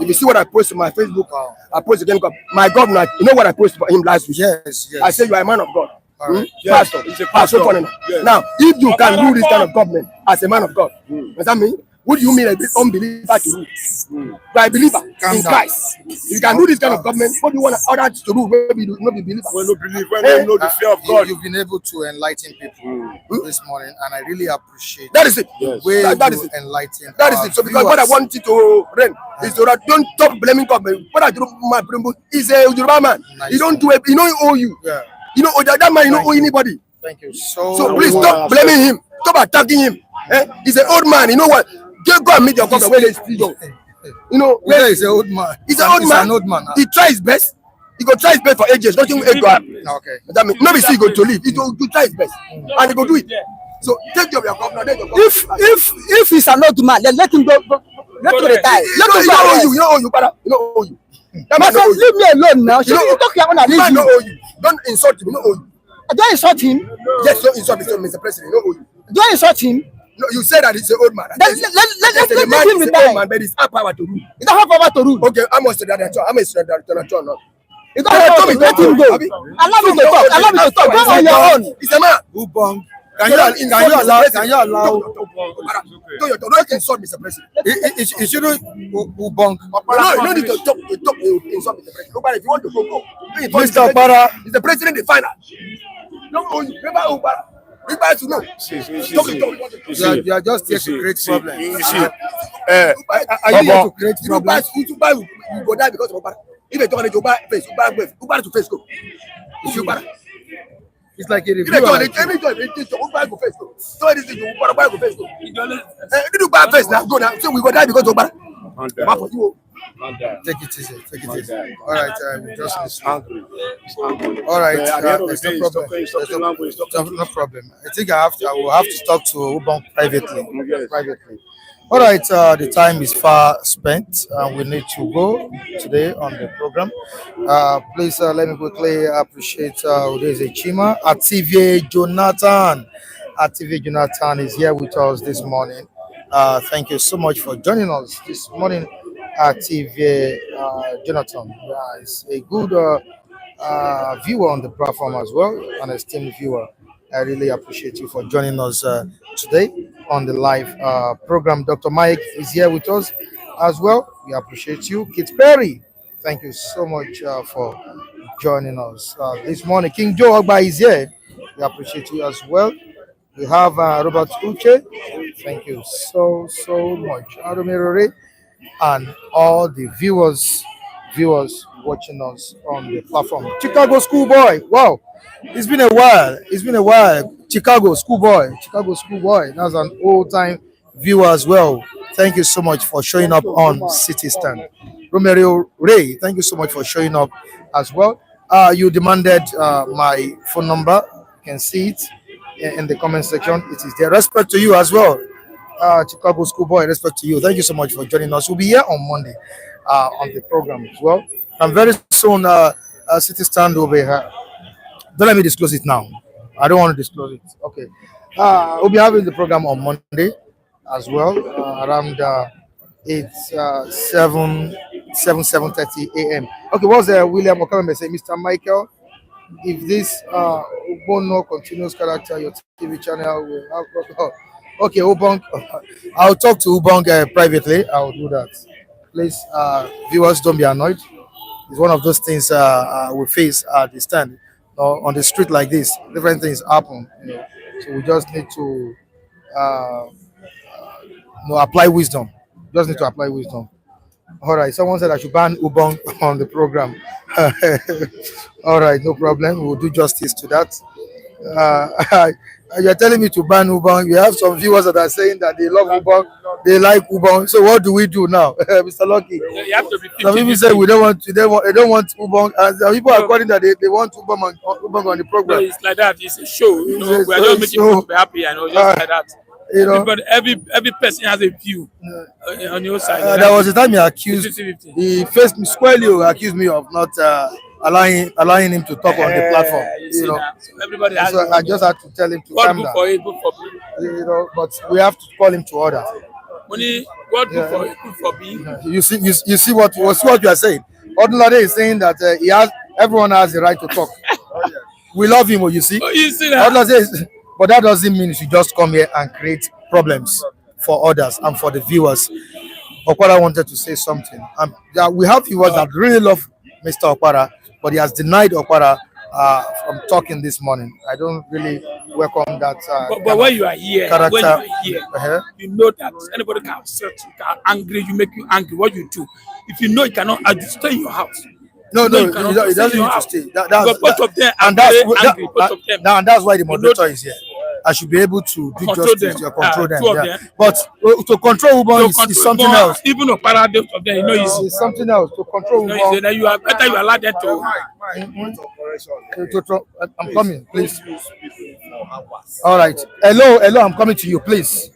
If you see what I post on my Facebook, I post again. My governor, you know what I posted for him last week? Yes. I said you are a man of God. Right. Pastor, He's a pastor. Yes. Now, if you can do this kind of government as a man of God, does that mean? Would you mean a bit unbeliever to rule? You are a believer in Christ. If you can do this kind of government, what do you want others to do? Maybe you not be believer. When you believe, when you know the fear of God. You've been able to enlighten people this morning, and I really appreciate That is it. the way That you is it. enlighten. That is it. So because what I want you to reign is to that don't stop blaming government. What I do, my Brumbo is a Yoruba man. Nice. He don't do it. He don't owe you. Yeah. You know that man. You don't owe anybody. Thank you so. So please stop blaming him. Stop attacking him. He's an old man. You know what? Just go and meet your governor when he's freedom. You know, Where is an old man? he's an old man. An old man. He tries his best. He go try his best for ages. Nothing will go happen. Okay. That means nobody see he go to leave. He go try his best, and he go do it. So take care of your governor. Then your governor. If he's an old man, then let him go Let to retire. Let to You go know arrest. you know you, brother. You know owe you. That My man know friend, owe you. leave me alone now. You Should you know, talk your own and the man leave no you? owe you. Don't insult him. No owe you. Do I insult him? Yes, don't insult Mr. President. No owe you. Do I insult him? No, you said that he's an old man. Let The man him is an retire. old man, but he's up power to rule. He don't have power to rule. Okay, I'm a student. I'm a student. No. He don't have power to let him go. Allow me to talk. Allow me to talk. Go on your own. He's a man. Ubong. Can you allow? Don't insult Mr. President. It shouldn't Ubong. No, you don't need to talk. Insult Mr. President. Nobody, if you want to go. Mr. Okpara. Is the president the final? No, remember Okpara. Everybody should know. You are just here to create problems. You see, are you here to create problems? You go die because of Okpara. If you don't buy face, Okpara to face go. If you buy. It's like a If review. you don't, every time it is Okpara go face go. So anything you Okpara go face go. You do buy face now, go now. So we go die because of Okpara. For you. Take it easy. Take it easy. All right, we just listen. All right, there's no problem. No problem. I think I will have to talk to Ubong privately. Privately. All right, the time is far spent, and we need to go today on the program. Please let me quickly appreciate Udeze Chima. Ative Jonathan. Ative Jonathan is here with us this morning. Thank you so much for joining us this morning. Ative Jonathan is a good viewer on the platform as well, an esteemed viewer. I really appreciate you for joining us today on the live program. Dr. Mike is here with us as well. We appreciate you. Kit Perry, thank you so much for joining us this morning. King Joe Ogba is here. We appreciate you as well. We have Robert Uche. Thank you so much. Adomiro and all the viewers watching us on the platform. Chicago Schoolboy. Wow. It's been a while. Chicago Schoolboy. That's an old time viewer as well. Thank you so much for showing up on City Stand. Romero Ray, thank you so much for showing up as well. You demanded my phone number. You can see it in the comment section. It is there. Respect to you as well. Chicago Schoolboy, respect to you. Thank you so much for joining us. We'll be here on Monday on the program as well. And very soon, City Stand will be here. Don't let me disclose it now. I don't want to disclose it. Okay. We'll be having the program on Monday as well, around 7:30 a.m. Okay, what's William Okame say? Mr. Michael, if this Bono continuous character, your TV channel will have. Oh, okay, Ubong. I'll talk to Ubong privately. I'll do that. Please, viewers, don't be annoyed. It's one of those things we face at the stand. On the street like this, different things happen. So we just need to apply wisdom. Just need to apply wisdom. All right. Someone said I should ban Ubong on the program. All right, no problem. We'll do justice to that. You're telling me to ban Ubong. We have some viewers that are saying that they love Ubong, they like Ubong. So what do we do now, Mr. Lucky? You have to be Some people say we don't want. They don't want Ubong, and some people are calling that they want Ubong on the No, program. it's like that. It's a show. You know, It's we a are just making show. people to be happy. Just like that. You know, But every person has a view on your side. there was a time he accused, 50-50. he faced me squarely, accused me of not allowing him to talk on the platform. You see You know, now. So everybody has so I just had to tell him to what calm good down. for it, good for B. You know, but we have to call him to order. Money, what good for it, good for B. You see what you are saying. Ordinary is saying that everyone has the right to talk. We love him, you see. Oh, you see that? Ordinary says, but that doesn't mean you should just come here and create problems for others and for the viewers. Okwara wanted to say something. We have viewers that really love Mr. Okwara, but he has denied Okwara from talking this morning. I don't really welcome that. But when you are here, character. you know that anybody can upset you, can angry you, make you angry. What you do, if you know you cannot argue, stay in your house. No, You know you it cannot doesn't stay in your need to house. stay. Because both of them are and that's very angry. Both of them. and that's why the moderator is here. I should be able to do Control justice them. to control them. Two of Yeah. them. But to control Ubon is something More, else. Even a paradox of them, you know, It's something else. To control you know, Ubon. you are better. You allow them to. I'm coming, please. All right. Hello. I'm coming to you, please.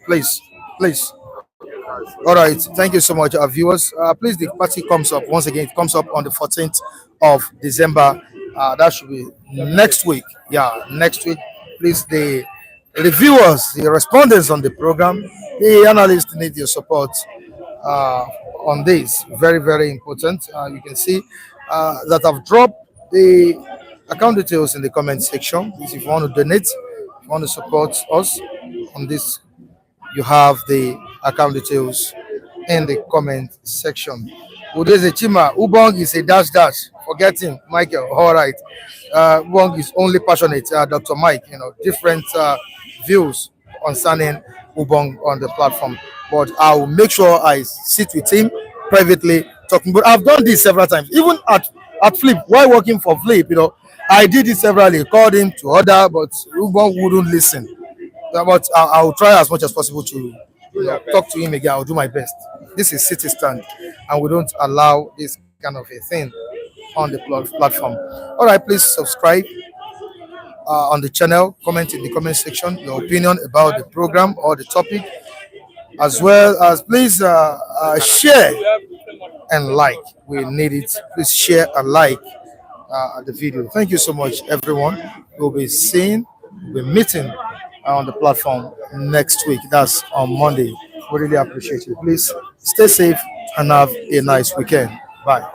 All right, thank you so much, our viewers. Please, the party comes up once again. It comes up on the 14th of December. That should be next week. Yeah, next week. Please, the reviewers, the respondents on the program, the analysts need your support uh, on this. Very, very important. You can see that I've dropped the account details in the comment section. Please, if you want to donate, if you want to support us on this, you have the account details in the comment section. Udeze Chima, Ubong is a dash dash. Forget him, Michael. All right. Ubong is only passionate. Dr. Mike, different views concerning Ubong on the platform. But I'll make sure I sit with him privately talking. But I've done this several times, even at Flip, while working for Flip, I did it severally, called him to order, but Ubong wouldn't listen. But I'll try as much as possible to talk to him again. I'll do my best. This is City Stand, and we don't allow this kind of a thing on the platform. All right, please subscribe on the channel, comment in the comment section your opinion about the program or the topic, as well as please share and like. We need it. Please share and like the video. Thank you so much, everyone. We'll be seeing, we'll be meeting on the platform next week. That's on Monday. We really appreciate it. Please stay safe and have a nice weekend. Bye.